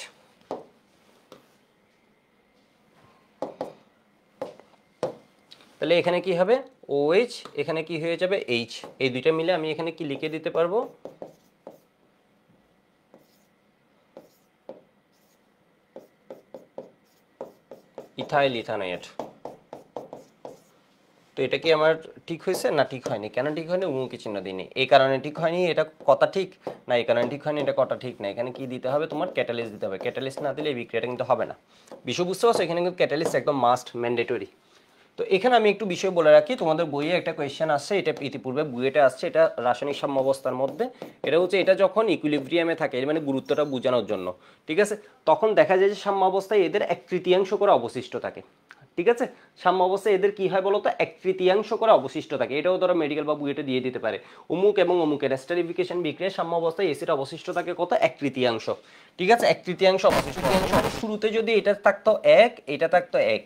তাহলে এখানে কি হবে? OH, এখানে কি হয়ে যাবে? H। এই দুইটা মিলে আমি এখানে কি লিখে দিতে পারবো? ইথাইল ইথানয়েড। তো এটা কি আমার ঠিক হয়েছে না ঠিক হয়নি? কেন ঠিক হয়নি? উমুকি চিহ্ন দিইনি, এই কারণে ঠিক হয়নি। এটা কথা ঠিক না, এই কারণে ঠিক হয়নি, এটা কথা ঠিক না। এখানে কি দিতে হবে? তোমার ক্যাটালিস্ট দিতে হবে। ক্যাটালিস্ট না দিলে এই বিক্রিয়াটা কিন্তু হবে না। বিষয় বুঝতে পারছো? এখানে কিন্তু ক্যাটালিস্ট একদম মাস্ট, ম্যান্ডেটরি। তো এখানে আমি একটু বিষয় বলে রাখি, তোমাদের বইয়ে একটা কোয়েশ্চেন আসছে, এটা ইতিপূর্বে বুয়েটে আসছে, এটা রাসায়নিক সাম্যাবস্থার মধ্যে। এটা হচ্ছে এটা যখন ইকুইলিব্রিয়ামে থাকে, এর মানে গুরুত্বটা বোঝানোর জন্য, ঠিক আছে। তখন দেখা যায় যে সাম্যাবস্থায় এদের 1/3 করে অবশিষ্ট থাকে, ঠিক আছে। সাম্য অবস্থায় এদের কি হয় বলতো, 1/3 করে অবশিষ্ট থাকে। এটাও ধরো মেডিকেল বা বুয়েটে দিয়ে দিতে পারে, অমুক এবং অমুকের এস্টারিফিকেশন বিক্রিয়ায় সাম্য অবস্থায় এসিড অবশিষ্ট থাকে কত, 1/3, ঠিক আছে। 1/3 অবশিষ্ট। শুরুতে যদি এটা থাকতো 1, এটা থাকতো 1,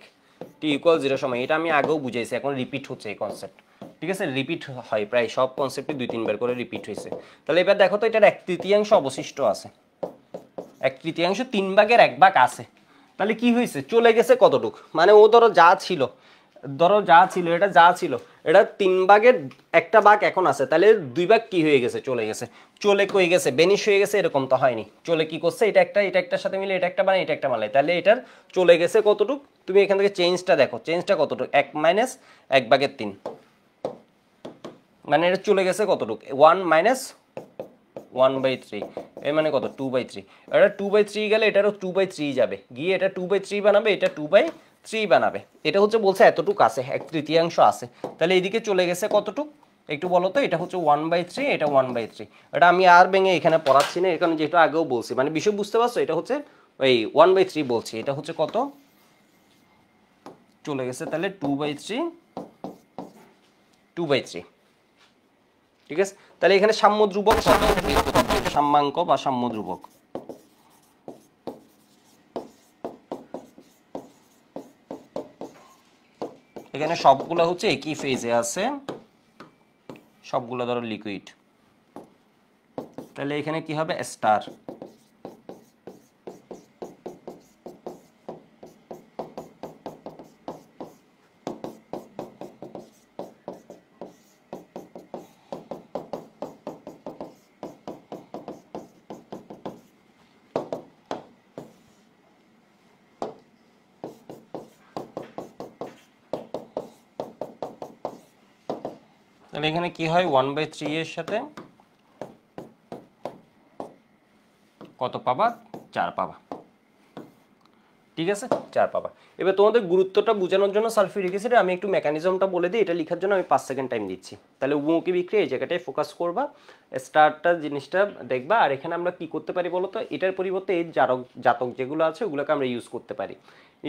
T=0 সময়, এটা আমি আগেও বুঝাইছি, এখন রিপিট হচ্ছে এই কনসেপ্ট, ঠিক আছে। রিপিট হয় প্রায় সব কনসেপ্টে 2-3 বার করে রিপিট হয়েছে। তাহলে এবার দেখো তো এটার 1/3 অবশিষ্ট আছে, 1/3, 3/1 আছে। তাহলে কি হয়েছে, চলে গেছে কতটুক, মানে ও ধরো যা ছিল, এটা যা ছিল, এটা 3/1 এখন আছে, তাহলে 2 ভাগ কি হয়ে গেছে, চলে গেছে। চলে কই গেছে, বেনিশ হয়ে গেছে, এরকম তো হয়নি। চলে কি করছে, এটা একটার সাথে মিলে এটা একটা বানায়, এটা একটা বানায়, তাহলে এটার চলে গেছে কতটুক, তুমি এখান থেকে চেঞ্জটা দেখো, চেঞ্জটা কতটুক, 1-1/3, মানে এটা চলে গেছে কতটুক, 1-1/3, এর মানে কত, 2/3। এটা 2/3 গেলে এটারও 2/3 যাবে, গিয়ে এটা 2/3 বানাবে, এটা 2/3 বানাবে। এটা হচ্ছে বলছে এতটুক আছে, 1/3 আছে। তাহলে এইদিকে চলে গেছে কতটুক একটু বলো তো, এটা হচ্ছে 1/3, এটা 1/3। এটা আমি আর ভেঙে এখানে পড়াচ্ছি না, এখানে যেহেতু আগেও বলছি, মানে বিষয় বুঝতে পারছো, এটা হচ্ছে ওই 1/3 বলছি, এটা হচ্ছে কত চলে গেছে, তাহলে 2/3, 2/3, ঠিক আছে। তাহলে এখানে সাম্য ধ্রুবক কত, সাম্যাঙ্ক বা সাম্য ধ্রুবক, এখানে সবগুলো হচ্ছে একই ফেজে আছে, সবগুলো ধরো লিকুইড, তাহলে এখানে কি হবে, স্টার। তাহলে এখানে কি হয়, 1/3 এর সাথে কত পাবা, 4 পাবা, ঠিক আছে, 4 পাবা। এবার তোমাদের গুরুত্বটা বোঝানোর জন্য সালফিউরিক অ্যাসিডে আমি একটু মেকানিজমটা বলে দিই, এটা লেখার জন্য আমি 5 সেকেন্ড টাইম দিচ্ছি। তাহলে উমুকি বিক্রিয়া এই জায়গাটায় ফোকাস করবা, স্টারটা জিনিসটা দেখবা। আর এখানে আমরা কি করতে পারি বলো তো, এটার পরিবর্তে এই জাতক যেগুলো আছে ওগুলোকে আমরা ইউজ করতে পারি।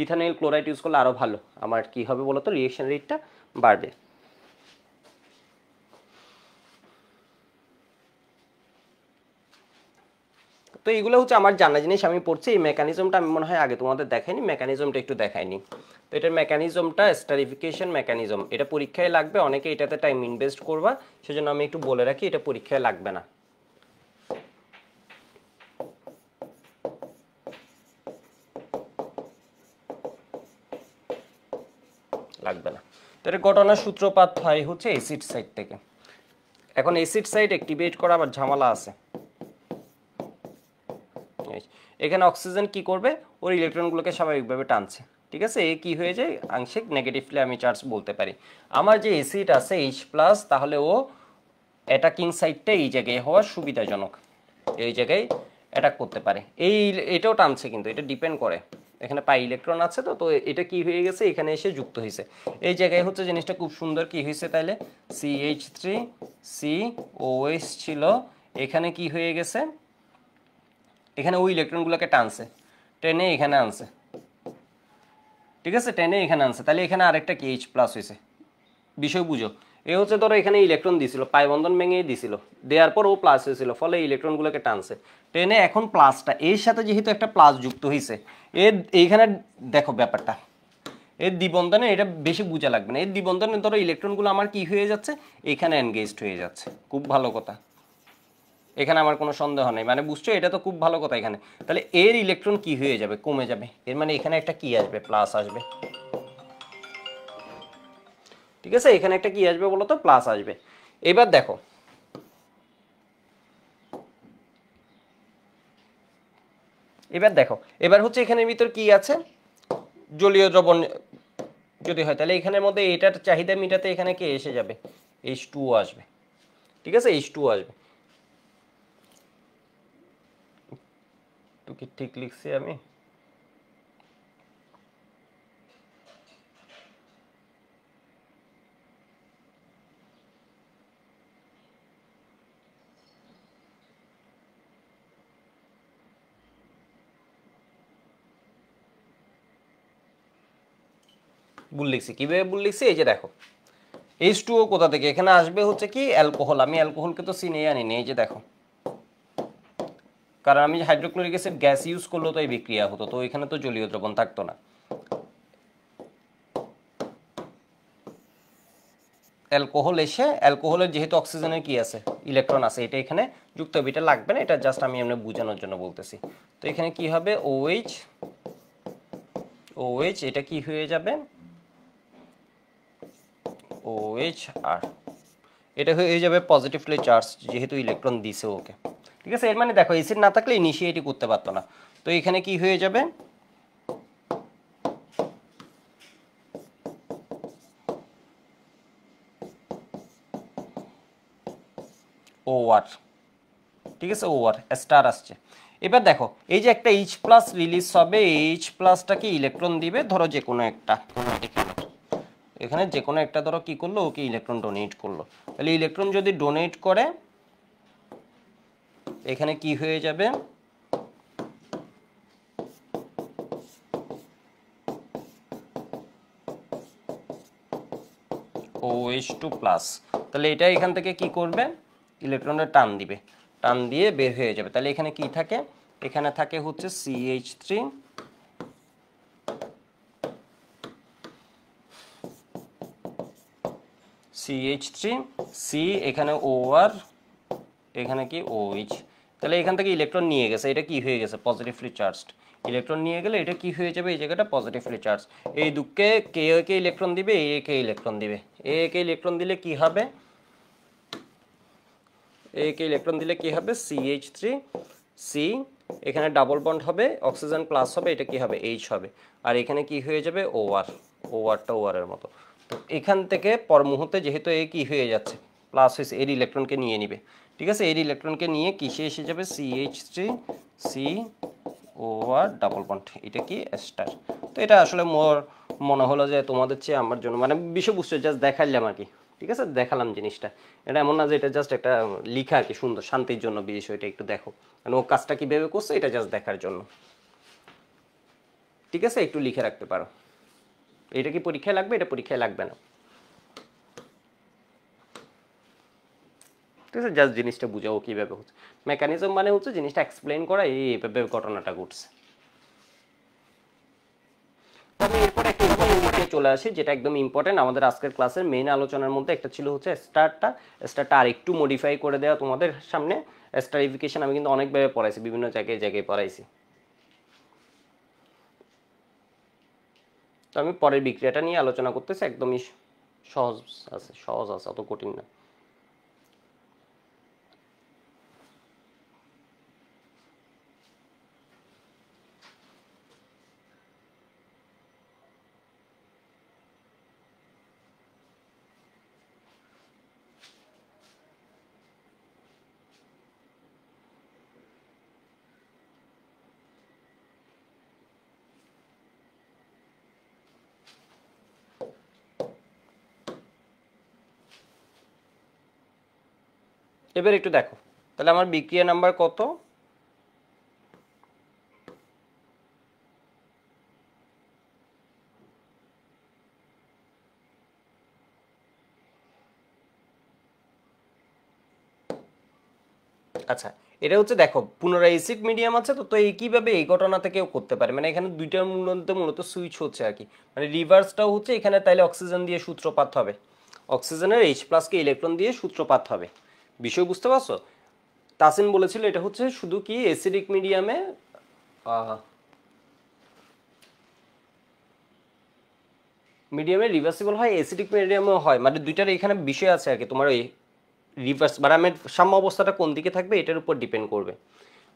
ইথানল ক্লোরাইড ইউজ করলে আরও ভালো, আমার কি হবে বলো তো, রিঅ্যাকশন রেটটা বাড়বে। তো এইগুলো হচ্ছে আমার জানা জিনিস, আমি পড়ছি। এই মেকানিজমটা আমি মনে হয় আগে তোমাদের দেখাইনি, মেকানিজমটা একটু দেখাইনি। তো এটার মেকানিজমটা স্টারিফিকেশন মেকানিজম, এটা পরীক্ষায় লাগবে, অনেকে এটাতে টাইম ইনভেস্ট করবা, সেজন্য আমি একটু বলে রাখি, এটা পরীক্ষায় লাগবে না, লাগবে না। তো এটা ঘটনার সূত্রপাত হয় হচ্ছে অ্যাসিড সাইড থেকে। এখন অ্যাসিড সাইড অ্যাক্টিভেট করা আবার ঝামেলা আছে। এখানে অক্সিজেন কি করবে, ওর ইলেকট্রনগুলোকে স্বাভাবিকভাবে টানছে, ঠিক আছে। এ কি হয়ে যায়, আংশিক নেগেটিভলি আমি চার্জ বলতে পারি। আমার যে অ্যাসিড আছে H+, তাহলে ও অ্যাটাকিং সাইডটা এই জায়গায় হওয়ার সুবিধাজনক, এই জায়গায় অ্যাটাক করতে পারে। এটাও টানছে, কিন্তু এটা ডিপেন্ড করে, এখানে পাই ইলেকট্রন আছে, তো তো এটা কি হয়ে গেছে, এখানে এসে যুক্ত হয়েছে। এই জায়গায় হচ্ছে জিনিসটা খুব সুন্দর কি হয়েছে, তাইলে CH3COH ছিল, এখানে কি হয়ে গেছে, এখানে ওই ইলেকট্রনগুলোকে টানছে, টেনে এখানে আনছে, ঠিক আছে, টেনে এখানে আনছে। তাহলে এখানে আরেকটা কি H+ হয়েছে, বিষয় বুঝো। এ হচ্ছে ধরো এখানে ইলেকট্রন দিছিল, পাই বন্ধন ভেঙে দিছিল, দেওয়ার পর ও প্লাস হয়েছিল, ফলে ইলেকট্রনগুলোকে টানছে, টেনে এখন প্লাসটা এর সাথে যেহেতু একটা প্লাস যুক্ত হয়েছে, এর এইখানে দেখো ব্যাপারটা, এর দ্বিবন্ধনে এটা বেশি বোঝা লাগবে না, এর দ্বিবন্ধনে ধরো ইলেকট্রনগুলো আমার কি হয়ে যাচ্ছে, এখানে এনগেজড হয়ে যাচ্ছে, খুব ভালো কথা, এখানে আমার কোনো সন্দেহ নেই, মানে বুঝছো, এটা তো খুব ভালো কথা। এখানে তাহলে এর ইলেকট্রন কি হয়ে যাবে, কমে যাবে, এর মানে এখানে একটা কি আসবে, প্লাস আসবে, ঠিক আছে। এখানে একটা কি আসবে বলো তো, প্লাস আসবে। এবার দেখো, এবার হচ্ছে এখানের ভিতর কি আছে, জলীয় দ্রবণ যদি হয়, তাহলে এখানের মধ্যে এটার চাহিদা মিটাতে এখানে কে এসে যাবে, H2O আসবে, ঠিক আছে, H2O আসবে। তো কি ঠিক লিখছি আমি, ভুল লিখছি, কিভাবে ভুল লিখছি, এই যে দেখো H2O কোথা থেকে, এখানে আসবে হচ্ছে কি অ্যালকোহল, আমি অ্যালকোহলকে তো চিনেই আনিনি, এই যে দেখো, কারণ আমি হাইড্রোক্লোরিক অ্যাসিড গ্যাস ইউজ করলেও তো এই বিক্রিয়া হতো, তো এখানে তো জলীয় দ্রবণ থাকতো না। অ্যালকোহল এসে, অ্যালকোহলের যেহেতু অক্সিজেনের কি আছে, ইলেকট্রন আছে, এটা এখানে যুক্ত হবে, এটা লাগবে না, এটা জাস্ট আমি এমনি বোঝানোর জন্য বলতেছি। তো এখানে কি হবে, OH, OH এটা কি হয়ে যাবে, OHR, এটা হয়ে যাবে পজিটিভলি চার্জ, যেহেতু ইলেকট্রন দিছে ওকে। ঠিক আছে, এর মানে দেখো অ্যাসিড না থাকলে ইনিশিয়েটই করতে পারতো না, তো এখানে কি হয়ে যাবে, OR, ঠিক আছে, OR স্টার আসছে। এবার দেখো এই যে একটা H প্লাস রিলিজ হবে, H প্লাসটা কি ইলেকট্রন দিবে, ধরো যে কোনো একটা, এখানে যে কোনো একটা ধরো কি করলো, ওকে ইলেকট্রন ডোনেট করলো, তাহলে ইলেকট্রন যদি ডোনেট করে এখানে কি হয়ে যাবে, OH2 প্লাস, তাহলে এটা এখান থেকে কি করবে, ইলেকট্রনটা টান দিবে, টান দিয়ে বের হয়ে যাবে, তাহলে এখানে কি থাকে, এখানে থাকে হচ্ছে CH3, C, এখানে OR, এখানে কি OH, তাহলে এখান থেকে ইলেকট্রন নিয়ে গেছে, এটা কি হয়ে গেছে পজিটিভলি চার্জড, ইলেকট্রন নিয়ে গেলে এটা কি হয়ে যাবে, এই জায়গাটা পজিটিভলি চার্জ, এই দুঃখে কে কে ইলেকট্রন দিবে, এ কে ইলেকট্রন দিবে, এ কে ইলেকট্রন দিলে কি হবে, এ কে ইলেকট্রন দিলে কি হবে, CH3, C, এখানে ডাবল বন্ড হবে, অক্সিজেন প্লাস হবে, এটা কি হবে H হবে, আর এখানে কি হয়ে যাবে OR, ORটা OR এর মতো। তো এখান থেকে পর মুহূর্তে যেহেতু এ কি হয়ে যাচ্ছে প্লাস হয়েছে, এর ইলেকট্রনকে নিয়ে নিবে, ঠিক আছে, এর ইলেকট্রনকে নিয়ে কিসে এসে যাবে, CH3, C, OR double bond, এটা কি স্টার। তো এটা আসলে মোর মনে হলো যে তোমাদের চেয়ে আমার জন্য মানে বিষয়বস্তু জাস্ট দেখাইলাম আর কি, ঠিক আছে, দেখালাম জিনিসটা, এটা এমন না যে এটা জাস্ট একটা লিখা আর কি, সুন্দর শান্তির জন্য বিষয়টা একটু দেখো, মানে ও কাজটা কিভাবে করছে এটা জাস্ট দেখার জন্য, ঠিক আছে, একটু লিখে রাখতে পারো, এটা কি পরীক্ষায় লাগবে, এটা পরীক্ষায় লাগবে না, ঠিক আছে, জাস্ট জিনিসটা বুঝাও কিভাবে হচ্ছে, মেকানিজম মানে হচ্ছে জিনিসটা এক্সপ্লেন করা, এইভাবে ঘটনাটা ঘটছে। আমি এরপর একটা ইম্পর্টেন্ট চলে আসি, যেটা একদম ইম্পর্টেন্ট আমাদের আজকের ক্লাসের মেইন আলোচনার মধ্যে একটা ছিল হচ্ছে স্টারটা আর একটু মডিফাই করে দেওয়া তোমাদের সামনে, স্টারিফিকেশন আমি কিন্তু অনেকভাবে পড়াইছি, বিভিন্ন জায়গায় জায়গায় পড়াইছি, তো আমি পরের বিক্রিয়াটা নিয়ে আলোচনা করতেছি, একদমই সহজ আছে, সহজ আছে, অত কঠিন না। এবার একটু দেখো, তাহলে আমার বিক্রিয়া নাম্বার কত, আচ্ছা, এটা হচ্ছে দেখো পুনরায় অ্যাসিড মিডিয়াম আছে, তো তো এই কিভাবে এই ঘটনা থেকেও করতে পারে, মানে এখানে দুইটার মধ্যে মূলত সুইচ হচ্ছে আর কি, মানে রিভার্সটাও হচ্ছে এখানে, তাইলে অক্সিজেন দিয়ে সূত্রপাত হবে, অক্সিজেনের H প্লাসকে ইলেকট্রন দিয়ে সূত্রপাত হবে, বিষয় বুঝতে পারছো। তাসিন বলেছিল এটা হচ্ছে শুধু কি অ্যাসিডিক মিডিয়ামে, মিডিয়ামে রিভার্সিবল হয়, অ্যাসিডিক মিডিয়ামেও হয়, মানে দুইটার এখানে বিষয় আছে আর কি, তোমার ওই রিভার্স বারামের সাম্য অবস্থাটা কোন দিকে থাকবে এটার উপর ডিপেন্ড করবে,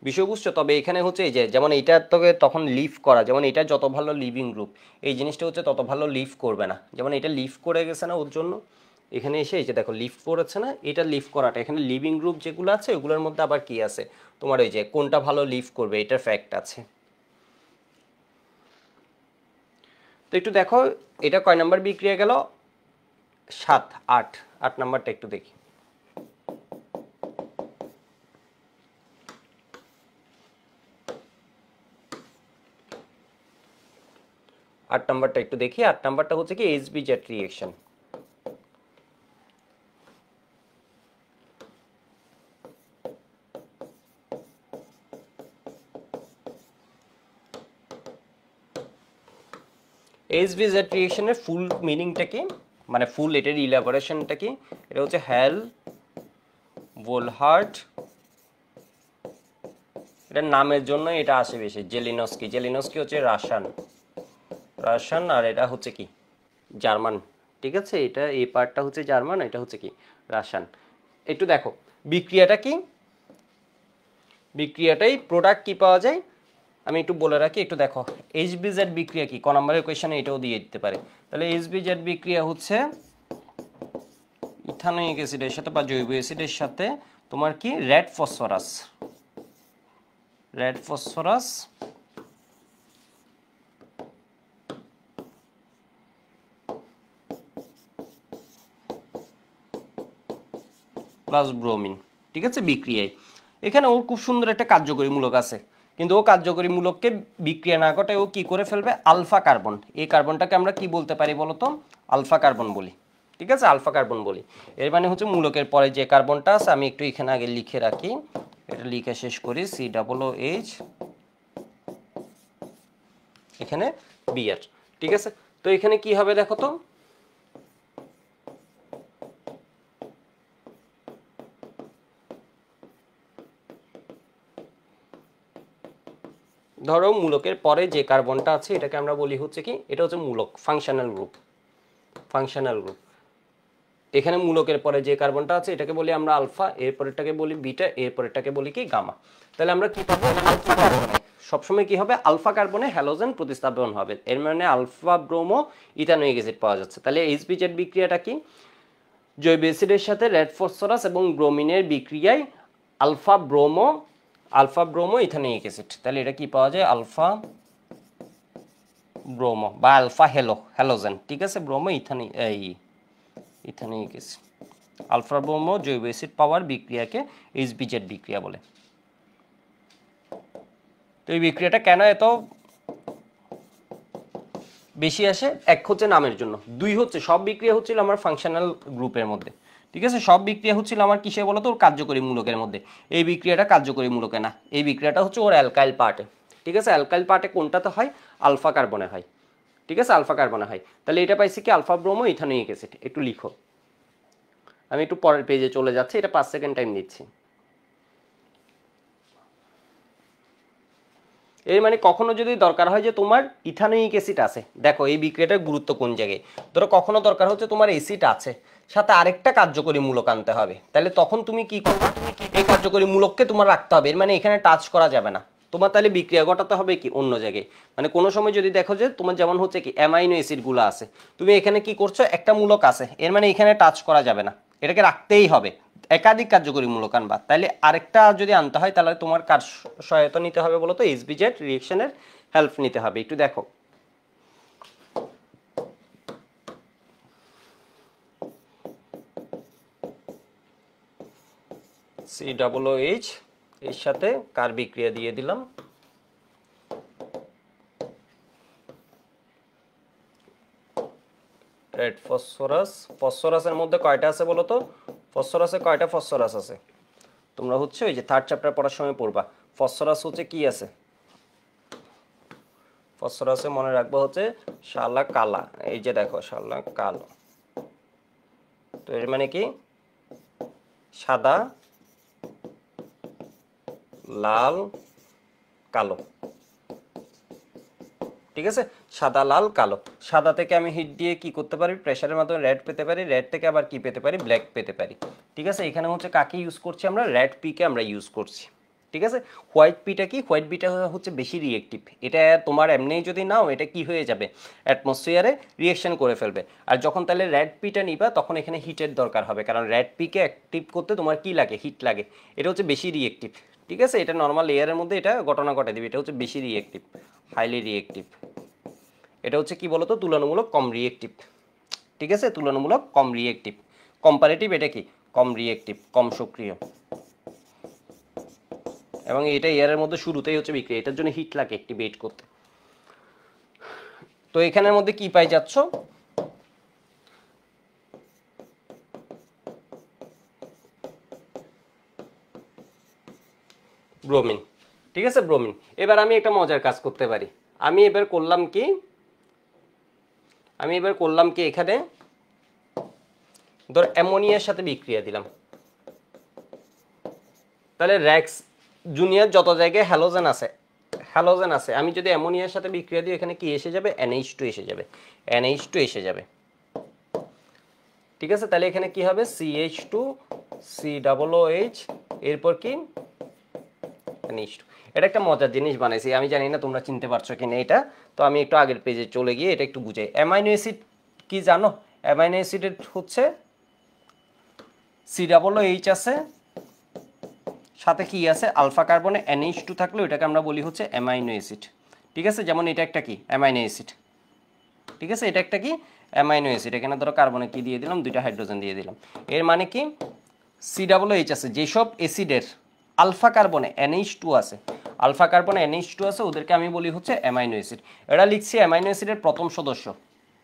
বিষয় বুঝছো। তবে এখানে হচ্ছে এই যে যেমন এটা তোকে তখন লিভ করা, যেমন এটা যত ভালো লিভিং গ্রুপ, এই জিনিসটা হচ্ছে তত ভালো লিভ করবে না, যেমন এটা লিভ করে গেছে না ওর জন্য, এখানে এসে এই যে দেখো লিভ করেছে না, এটা লিভ করাটা, এখানে লিভিং গ্রুপ যেগুলো আছে ওগুলোর মধ্যে আবার কি আছে, তোমার ওই যে কোনটা ভালো লিভ করবে এটার ফ্যাক্ট আছে। তো একটু দেখো এটা কয় নাম্বার বিক্রিয়া গেল, 7, 8, 8 নাম্বারটা একটু দেখি। 8 নাম্বারটা একটু দেখি। 8 নাম্বারটা হচ্ছে কি HBZ রিঅ্যাকশন। HBZ রিঅ্যাকশনের ফুল মিনিংটা কি, মানে ফুল এটার ইলাবোরেশনটা কি? এটা হচ্ছে হেল ভোলহার্ট, এটার নামের জন্য এটা আসে বেশি। জেলিনস্কি, জেলিনস্কি হচ্ছে রাশিয়ান, আর এটা হচ্ছে কি জার্মান। ঠিক আছে, এটা এই পার্টটা হচ্ছে জার্মান, এটা হচ্ছে কি রাশিয়ান। একটু দেখো বিক্রিয়াটা কি, বিক্রিয়াটাই প্রোডাক্ট কি পাওয়া যায় আমি একটু বলে রাখি, একটু দেখো। HBZ বিক্রিয়া কি, ক নম্বরের কোয়েশ্চেনে এটাও দিয়ে দিতে পারে। তাহলে HBZ বিক্রিয়া হচ্ছে ইথানোয়িক অ্যাসিডের সাথে বা জৈব অ্যাসিডের সাথে তোমার কি রেড ফসফরাস প্লাস ব্রোমিন। ঠিক আছে, বিক্রিয়ায় এখানে ওর খুব সুন্দর একটা কার্যকরী মূলক আছে, কিন্তু ও কার্যকরী মূলককে বিক্রিয়া না ঘটায় ও কি করে ফেলবে, আলফা কার্বন। এই কার্বনটাকে আমরা কি বলতে পারি বলতো, আলফা কার্বন বলি। ঠিক আছে, আলফা কার্বন বলি। এর মানে হচ্ছে মূলকের পরে যে কার্বনটা আছে, আমি একটু এখানে আগে লিখে রাখি, এটা লিখে শেষ করি, COOH এখানে Br। ঠিক আছে, তো এখানে কি হবে দেখো তো, ধরো মূলকের পরে যে কার্বনটা আছে এটাকে আমরা বলি হচ্ছে কি, এটা হচ্ছে মূলক, ফাংশনাল গ্রুপ। এখানে মূলকের পরে যে কার্বনটা আছে এটাকে বলি আমরা আলফা, এরপরেরটাকে বলি বিটা, এরপরেরটাকে বলি কি গামা। তাহলে আমরা কি পাবো, আলফা কার্বনে সবসময় কি হবে, আলফা কার্বনে হ্যালোজেন প্রতিস্থাপন হবে। এর মানে আলফা ব্রোমো ইথানোয়িক অ্যাসিড পাওয়া যাচ্ছে। তাহলে HBZ বিক্রিয়াটা কি, জৈব অ্যাসিডের সাথে রেড ফসফরাস এবং ব্রোমিনের বিক্রিয়ায় আলফা ব্রোমো ইথানোয়িক অ্যাসিড। তাহলে এটা কি পাওয়া যায়, আলফা ব্রোমো বা আলফা হ্যালোজেন। ঠিক আছে, bromo ethanoic acid, alpha bromo জৈব অ্যাসিড পাওয়ার বিক্রিয়াকে HBZ বিক্রিয়া বলে। তো এই বিক্রিয়াটা কেন এত বেশি আসে, এক হচ্ছে নামের জন্য, দুই হচ্ছে সব বিক্রিয়া হচ্ছিল আমার ফাংশনাল গ্রুপের মধ্যে। ঠিক আছে, সব বিক্রিয়া হচ্ছিল আমার কিসে বলতো, ওর কার্যকরী মূলকের মধ্যে। এই বিক্রিয়াটা কার্যকরী মূলকে না, এই বিক্রিয়াটা হচ্ছে ওর অ্যালকাইল পার্টে। ঠিক আছে, অ্যালকাইল পার্টে কোনটাতে হয়, আলফা কার্বনে হয়। ঠিক আছে, আলফা কার্বনে হয়। তাহলে এটা পাইছি কি, আলফা ব্রোমো ইথানোয়িক অ্যাসিড। একটু লিখো, আমি একটু পরের পেজে চলে যাচ্ছি, এটা 5 সেকেন্ড টাইম দিচ্ছি। এর মানে কখনো যদি দরকার হয় যে তোমার ইথানোয়িক অ্যাসিড আছে, দেখো এই বিক্রিয়াটার গুরুত্ব কোন জায়গায়, ধরো কখনো দরকার হচ্ছে তোমার অ্যাসিড আছে, সাথে আরেকটা কার্যকরী মূলক আনতে হবে, তাহলে তখন তুমি কি করবে, এই কার্যকরী মূলককে তোমার রাখতে হবে। এর মানে এখানে টাচ করা যাবে না তোমার, তাহলে বিক্রিয়া ঘটাতে হবে কি অন্য জায়গায়। মানে কোনো সময় যদি দেখো যে তোমার যেমন হচ্ছে কি অ্যামাইনো অ্যাসিডগুলো আছে, তুমি এখানে কি করছো, একটা মূলক আছে, এর মানে এখানে টাচ করা যাবে না, এটাকে রাখতেই হবে। একাধিক কার্যকরী মূলক আনবা, তাহলে আরেকটা যদি আনতে হয় তাহলে তোমার কার সহায়তা নিতে হবে বলতো, HBZ রিঅ্যাকশনের হেল্প নিতে হবে। একটু দেখো, COOH এর সাথে কার বিক্রিয়া দিয়ে দিলাম, রেড ফসফরাসের মধ্যে কয়টা আছে বলতো, ফসফরাসে কয়টা ফসফরাস আছে, তোমরা হচ্ছে ওই যে 3rd চ্যাপ্টার পড়ার সময় পড়বা। ফসফরাস হচ্ছে কি আছে, ফসফরাসে মনে রাখবো হচ্ছে শালা কালা, এই যে দেখো শালা কালো। তো এর মানে কি, সাদা লাল কালো। ঠিক আছে, সাদা লাল কালো। সাদা থেকে আমি হিট দিয়ে কি করতে পারি, প্রেসারের মাধ্যমে রেড পেতে পারি, রেড থেকে আবার কি পেতে পারি, ব্ল্যাক পেতে পারি। ঠিক আছে, এখানে হচ্ছে কাকে ইউজ করছি আমরা, রেড পিকে আমরা ইউজ করছি। ঠিক আছে, হোয়াইট পিটা কি, হোয়াইট পিটা হচ্ছে বেশি রিয়েক্টিভ। এটা তোমার এমনি যদি নাও এটা কি হয়ে যাবে, অ্যাটমসফিয়ারে রিয়েকশন করে ফেলবে। আর যখন তাহলে রেড পিটা নিবা তখন এখানে হিটের দরকার হবে, কারণ রেড পিকে অ্যাক্টিভ করতে তোমার কি লাগে, হিট লাগে। এটা হচ্ছে বেশি রিয়েক্টিভ। ঠিক আছে, এটা নর্মাল লেয়ারের মধ্যে এটা ঘটনা ঘটায় দিবে, এটা হচ্ছে বেশি রিয়েক্টিভ, হাইলি রিয়েক্টিভ। এটা হচ্ছে কি বলতো, তুলনামূলক কম রিয়েক্টিভ। ঠিক আছে, তুলনামূলক কম রিয়েক্টিভ। কম্পারেটিভ এটা কি, কম রিয়েক্টিভ, কম সক্রিয়। এবং এটা এয়ারের মধ্যে শুরুতেই হচ্ছে বিক্রিয়া, এটার জন্য হিট লাগে অ্যাক্টিভেট করতে। তো এখানের মধ্যে কি পাই যাচ্ছ, ব্রোমিন। ঠিক আছে, ব্রোমিন। এবার আমি একটা মজার কাজ করতে পারি। আমি এবার করলাম কি এখানে ধর অ্যামোনিয়ার সাথে বিক্রিয়া দিলাম, তাহলে র্যাক্স জুনিয়র যত জায়গায় হ্যালোজেন আছে আমি যদি অ্যামোনিয়ার সাথে বিক্রিয়া দিই এখানে কি এসে যাবে, NH2 এসে যাবে, NH2 এসে যাবে। ঠিক আছে, তাহলে এখানে কি হবে, CH2 COOH, এরপর কি NH2। এটা একটা মজার জিনিস বানাইছি, আমি জানি না তোমরা চিনতে পারছো কিনা এটা, তো আমি একটু আগের পেজে চলে গিয়ে এটা একটু বুঝাই। অ্যামাইনো অ্যাসিড কি জানো, অ্যামাইনো অ্যাসিডের হচ্ছে COOH আছে, সাথে কি আছে, আলফা কার্বনে NH2 থাকলে ওইটাকে আমরা বলি হচ্ছে অ্যামাইনো অ্যাসিড। ঠিক আছে, যেমন এটা একটা কি অ্যামাইনো অ্যাসিড। ঠিক আছে, এটা একটা কি অ্যামাইনো অ্যাসিড। এখানে ধরো কার্বনে কি দিয়ে দিলাম, দুইটা হাইড্রোজেন দিয়ে দিলাম। এর মানে কি COOH আছে, যেসব অ্যাসিডের আলফা কার্বনে NH2 আছে, আলফা কার্বনে NH2 আছে, ওদেরকে আমি বলি হচ্ছে অ্যামাইনো অ্যাসিড। এটা লিখছি অ্যামাইনো অ্যাসিডের প্রথম সদস্য।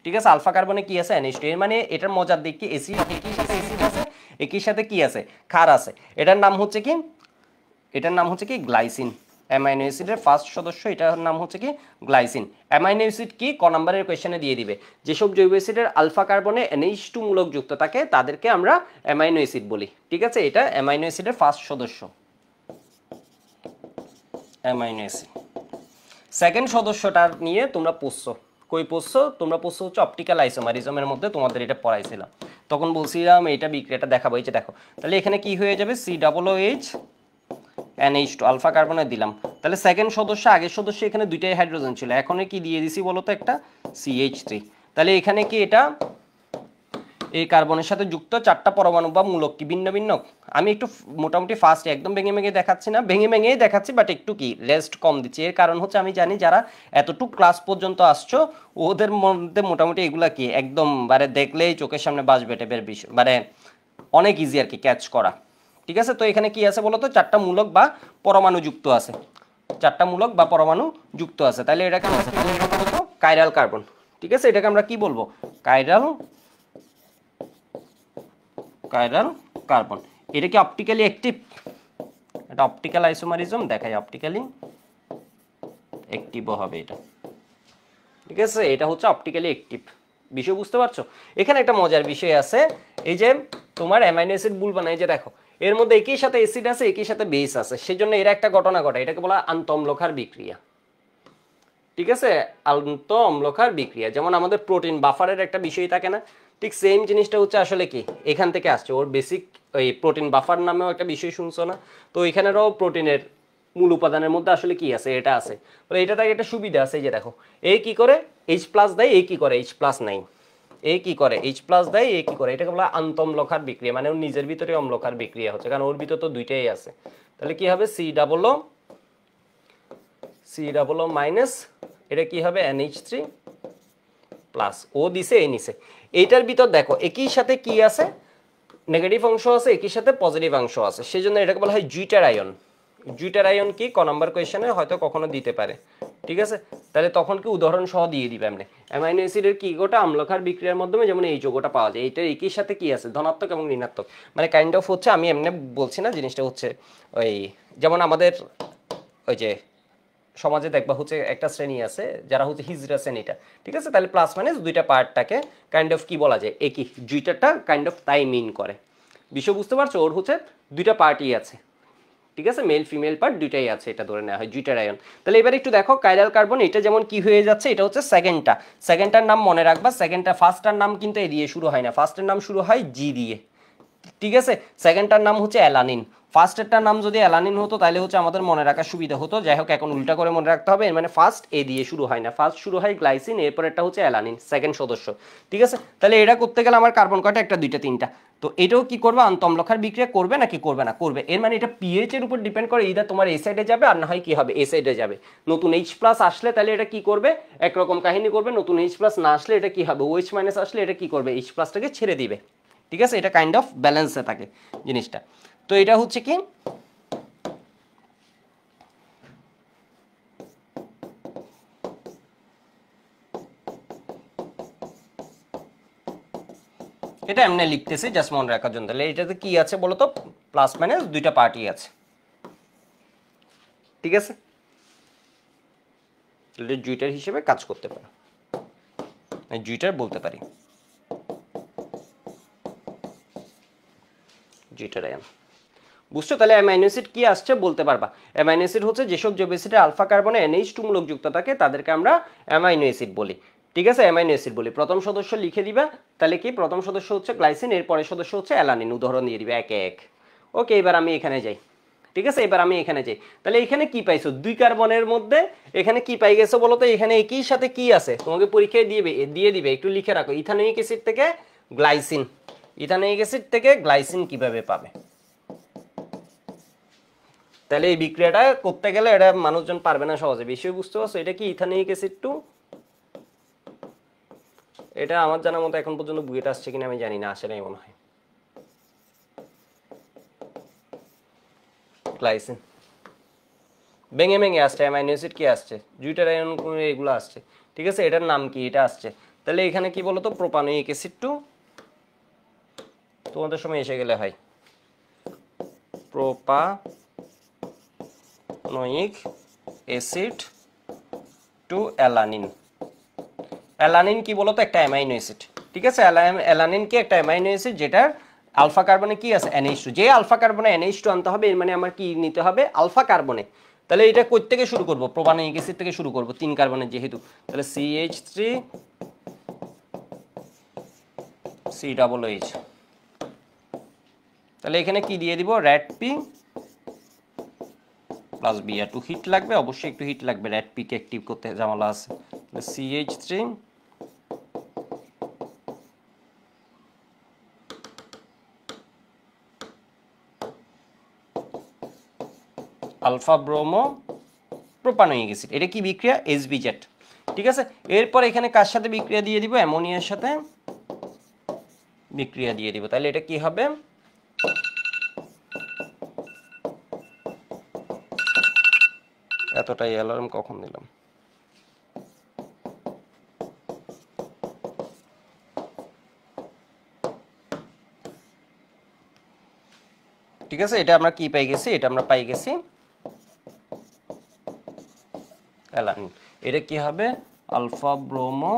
ঠিক আছে, আলফা কার্বনে কি আছে, NH2। এর মানে এটার মজার দিক কি, অ্যাসিড একই সাথে অ্যাসিড আছে, একই সাথে কি আছে, ক্ষার আছে। এটার নাম হচ্ছে কি গ্লাইসিন। অ্যামাইনো অ্যাসিডের ফার্স্ট সদস্য, এটার নাম হচ্ছে কি গ্লাইসিন। অ্যামাইনো অ্যাসিড কি ক নাম্বারের কোয়েশ্চেনে দিয়ে দিবে, যেসব জৈব অ্যাসিডের আলফা কার্বনে NH2 মূলক যুক্ত থাকে তাদেরকে আমরা অ্যামাইনো অ্যাসিড বলি। ঠিক আছে, এটা অ্যামাইনো অ্যাসিডের ফার্স্ট সদস্য, অ্যামাইনো অ্যাসিড। সেকেন্ড সদস্যটার নিয়ে তোমরা পড়ছো, কই পড়ছো তোমরা, পড়ছো হচ্ছে অপটিক্যাল আইসোমারিজমের মধ্যে, তোমাদের এটা পড়াইছিলাম, তখন বলছিলাম এইটা বিক্রিয়াটা দেখাবো। এই যে দেখো, তাহলে এখানে কি হয়ে যাবে, COOH NH2 আলফা কার্বনে দিলাম, তাহলে সেকেন্ড সদস্য, আগের সদস্য এখানে দুইটাই হাইড্রোজেন ছিল, এখন কি দিয়ে দিছি বলতো, একটা CH3। তাহলে এখানে কি এটা এই কার্বনের সাথে যুক্ত চারটা পরমাণু বা মূলক কি ভিন্ন ভিন্ন। আমি একটু মোটামুটি ফাস্ট একদম ভেঙে দেখাচ্ছি না, ভেঙেই দেখাচ্ছি, বাট একটু কি রেস্ট কম দিচ্ছি। এর কারণ হচ্ছে আমি জানি যারা এতটুকু ক্লাস পর্যন্ত আসছো ওদের মধ্যে মোটামুটি এগুলা কি একদম মানে দেখলেই চোখের সামনে বাজবে টাইপের বিষয়, মানে অনেক ইজি আর কি ক্যাচ করা। ঠিক আছে, তো এখানে কি আছে বলতো, চারটা মূলক বা পরমাণু যুক্ত আছে, চারটা মূলক বা পরমাণু যুক্ত আছে। তাহলে এটাকে আমরা কাইরাল কার্বন। ঠিক আছে, এটাকে আমরা কি বলবো, কাইরাল কার্বন। এটা কি অপটিক্যালি অ্যাক্টিভ, এটা অপটিক্যাল আইসোমারিজম দেখায়, অপটিক্যালি অ্যাক্টিভও হবে এটা। ঠিক আছে, এটা হচ্ছে অপটিক্যালি অ্যাক্টিভ। বিষয় বুঝতে পারছো? এখানে একটা মজার বিষয় আছে, এই যে তোমার অ্যামাইনো অ্যাসিড বুল বানাই, যে দেখো এর মধ্যে একই সাথে অ্যাসিড আছে, একই সাথে বেস আছে, সেজন্য এরা একটা ঘটনা ঘটায়, এটাকে বলা আন্ত অম্লক্ষার বিক্রিয়া। ঠিক আছে, আন্ত অম্লক্ষার বিক্রিয়া। যেমন আমাদের প্রোটিন বাফারের একটা বিষয় থাকে না, ঠিক সেম জিনিসটা হচ্ছে আসলে কি এখান থেকে আসছে, ওর বেসিক ওই প্রোটিন বাফার নামেও একটা বিষয় শুনছো না, তো এখানেরও প্রোটিনের মূল উপাদানের মধ্যে আসলে কি আছে, এটা আছে। এটা থেকে একটা সুবিধা আছে, এই যে দেখো এই কি করে H+ দেয়, এই কি করে H+ নাই, এই কি করে H+ দেয়, এই কি করে, এটাকে বলা আন্ত অম্লক্ষার বিক্রিয়া, মানে ওর নিজের ভিতরে অম্লক্ষার বিক্রিয়া হচ্ছে, কারণ ওর ভিতরে তো দুইটাই আছে। তাহলে কি হবে, COO মাইনাস, এটা কি হবে NH3 প্লাস, ও দিছে এই নিচে। এইটার ভিতর দেখো একই সাথে কি আছে, নেগেটিভ অংশ আছে, একই সাথে পজিটিভ অংশ আছে, সেই জন্য এটাকে বলা হয় জুইটার আয়ন। জুইটার আয়ন কি ক নাম্বার কোয়েশ্চেনে হয়তো কখনো দিতে পারে। ঠিক আছে, তাহলে তখন কি উদাহরণ সহ দিয়ে দিবে এমনি। অ্যামাইনো অ্যাসিডের কি গোটা অম্লক্ষার বিক্রিয়ার মাধ্যমে যেমন এই যৌগটা পাওয়া যায়, এইটার একই সাথে কি আছে, ধনাত্মক এবং ঋণাত্মক, মানে কাইন্ড অফ হচ্ছে, আমি এমনি বলছি না, জিনিসটা হচ্ছে ওই যেমন আমাদের ওই যে সমাজে দেখবা হচ্ছে একটা শ্রেণী আছে যারা হচ্ছে হিজড়া শ্রেণীটা। ঠিক আছে, তাহলে প্লাস মাইনাস দুইটা পার্টটাকে কাইন্ড অফ কি বলা যায়, একই, দুইটাটা কাইন্ড অফ তাই মিন করে। বিষয় বুঝতে পারছো, ওর হচ্ছে দুইটা পার্টই আছে। ঠিক আছে, মেল ফিমেল পার্ট দুইটাই আছে, এটা ধরে নেওয়া হয় জুইটার আয়ন। তাহলে এবার একটু দেখো কাইরাল কার্বন, এটা যেমন কি হয়ে যাচ্ছে, এটা হচ্ছে সেকেন্ডটার নাম মনে রাখবা, ফার্স্টটার নাম কিন্তু এ দিয়ে শুরু হয় না, ফার্স্টের নাম শুরু হয় জি দিয়ে। ঠিক আছে, সেকেন্ডটার নাম হচ্ছে অ্যালানিন, ফার্স্টেরটার নাম যদি অ্যালানিন হতো তাহলে হচ্ছে আমাদের মনে রাখার সুবিধা হতো। যাই হোক, এখন উল্টা করে মনে রাখতে হবে, মানে ফার্স্ট এ দিয়ে শুরু হয় না, ফার্স্ট শুরু হয় গ্লাইসিন, এরপর একটা হচ্ছে অ্যালানিন, সেকেন্ড সদস্য। ঠিক আছে, তাহলে এটা করতে গেলে আমার কার্বন কয়টা, একটা দুইটা তিনটা, তো এটাও কি করবে, আন্ত অম্লক্ষার বিক্রিয়া করবে নাকি করবে না, করবে। এর মানে এটা পিএইচ এর উপর ডিপেন্ড করে, ইদার তোমার এই সাইডে যাবে আর না হয় কি হবে এই সাইডে যাবে। নতুন H+ আসলে তাহলে এটা কি করবে, একরকম কাহিনী করবে, নতুন H+ না আসলে এটা কি হবে, OH- আসলে এটা কি করবে, H+টাকে ছেড়ে দিবে। ঠিক আছে, এটা কাইন্ড অফ ব্যালেন্সে থাকে জিনিসটা। তো এটা হচ্ছে কি এটা এমনি লিখতেছি জাস্ট মনে রাখার জন্য। তাহলে এটাতে কি আছে বলো তো, প্লাস মাইনাস দুইটা পার্টই আছে, ঠিক আছে? তাহলে জুইটার হিসেবে কাজ করতে পারে, জুইটার বলতে পারি, জুইটার আয়ন। বুঝছো? তাহলে অ্যামাইনো অ্যাসিড কি আসছে বলতে পারবা। অ্যামাইনো অ্যাসিড হচ্ছে যেসব জৈব অ্যাসিডে আলফা কার্বনে NH2 মূলক যুক্ত থাকে তাদেরকে আমরা অ্যামাইনো অ্যাসিড বলি, ঠিক আছে? অ্যামাইনো অ্যাসিড বলি। প্রথম সদস্য লিখে দিবা, তাহলে কি প্রথম সদস্য হচ্ছে গ্লাইসিন, এর পরের সদস্য হচ্ছে অ্যালানিন, উদাহরণ দিয়ে দিবে একে এক। ওকে, এবার আমি এখানে যাই, ঠিক আছে? এবার আমি এখানে যাই, তাহলে এখানে কি পাইছো? 2 কার্বনের মধ্যে এখানে কি পাই গেছো বলো তো? এখানে একই সাথে কি আছে তোমাকে পরীক্ষায় দিয়ে দিবে, একটু লিখে রাখো। ইথানোয়িক অ্যাসিড থেকে গ্লাইসিন, ইথানোয়িক অ্যাসিড থেকে গ্লাইসিন কিভাবে পাবে? তাহলে এই বিক্রিয়াটা করতে গেলে এটা মানুষজন পারবে না সহজে, বিষয় বুঝতে পারছো? এটা কি ইথানোয়িক অ্যাসিড টু, এটা আমার জানার মতো এখন পর্যন্ত বুয়েট আসছে কিনা আমি জানি না, আসে নাই মনে হয়। গ্লাইসিন ভেঙে ভেঙে আসছে, অ্যামাইনো অ্যাসিড কি আসছে, জুইটার আয়ন এগুলো আসছে, ঠিক আছে? এটার নাম কি? এটা আসছে। তাহলে এখানে কি বলতো, প্রোপানোয়িক অ্যাসিড টু, তোমাদের সময় এসে গেলে হয় propanoic acid to alanine. Alanine কি বলতো? একটা অ্যামাইনো অ্যাসিড, ঠিক আছে? অ্যালানিন কি একটা অ্যামাইনো অ্যাসিড যেটার আলফা কার্বনে কি আছে? NH2। যে আলফা কার্বনে NH2 আনতে হবে, এর মানে আমার কি নিতে হবে? আলফা কার্বনে। তাহলে এটা কই থেকে শুরু করব? প্রোপানোয়িক অ্যাসিড থেকে শুরু করব, 3 কার্বনের যেহেতু। তাহলে CH3COOH। তাহলে এখানে কি দিয়ে দিব? Red P plus B. একটু হিট লাগবে, অবশ্যই একটু হিট লাগবে, রেড পি কে অ্যাক্টিভ করতে ঝামেলা আছে। CH3 alpha bromo propanoic acid. এটা কি বিক্রিয়া? SBZ, ঠিক আছে? এরপর এখানে কার সাথে বিক্রিয়া দিয়ে দিব? অ্যামোনিয়ার সাথে বিক্রিয়া দিয়ে দিব। তাহলে এটা কি হবে? এতটাই অ্যালার্ম কখন দিলাম? ঠিক আছে, এটা আমরা কি পাই গেছি? এটা আমরা পাই গেছি অ্যালানিন। এটা কি হবে? Alpha bromo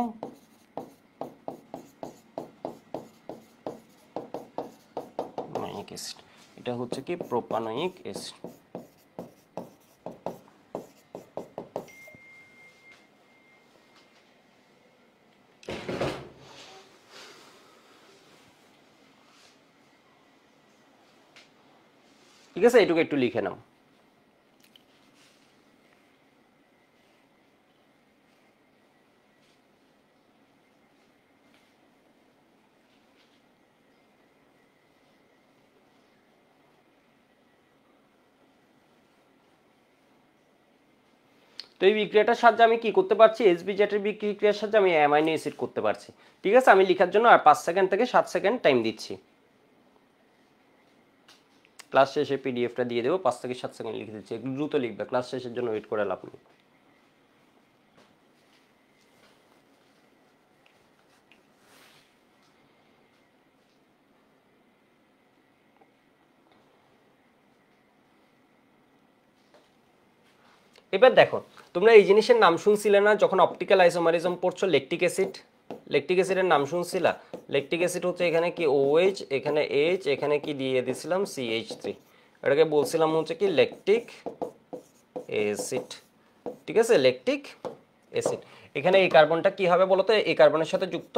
acid. এটা হচ্ছে কি? Propanoic acid. ঠিক আছে, এটুকু একটু লিখে নাও। তো এই বিক্রিয়াটার সাহায্যে আমি কি করতে পারছি? SBZ এর বিক্রিয়ার সাহায্যে আমি অ্যামাইনো অ্যাসিড করতে পারছি, ঠিক আছে? আমি লেখার জন্য আর 5 সেকেন্ড থেকে 7 সেকেন্ড টাইম দিচ্ছি। ক্লাস শেষে পিডিএফটা দিয়ে দেবো, 5 থেকে 7 সেকেন্ড লিখে দিচ্ছি, একটু দ্রুত লিখবে, ক্লাস শেষের জন্য ওয়েট করে লাভ নেই। এবার দেখো, তোমরা এই জিনিসের নাম শুনছিলে না যখন অপটিক্যাল আইসোমারিজম পড়ছো? ল্যাকটিক অ্যাসিড, ল্যাকটিক অ্যাসিডের নাম শুনছিলা? ল্যাকটিক অ্যাসিড হচ্ছে এখানে কি OH, এখানে H, এখানে কি দিয়ে দিছিলাম? CH3। এটাকে বলছিলাম হচ্ছে কি ল্যাকটিক অ্যাসিড, ঠিক আছে? Lactic acid. এখানে এই কার্বনটা কি হবে বলতো? এই কার্বনের সাথে যুক্ত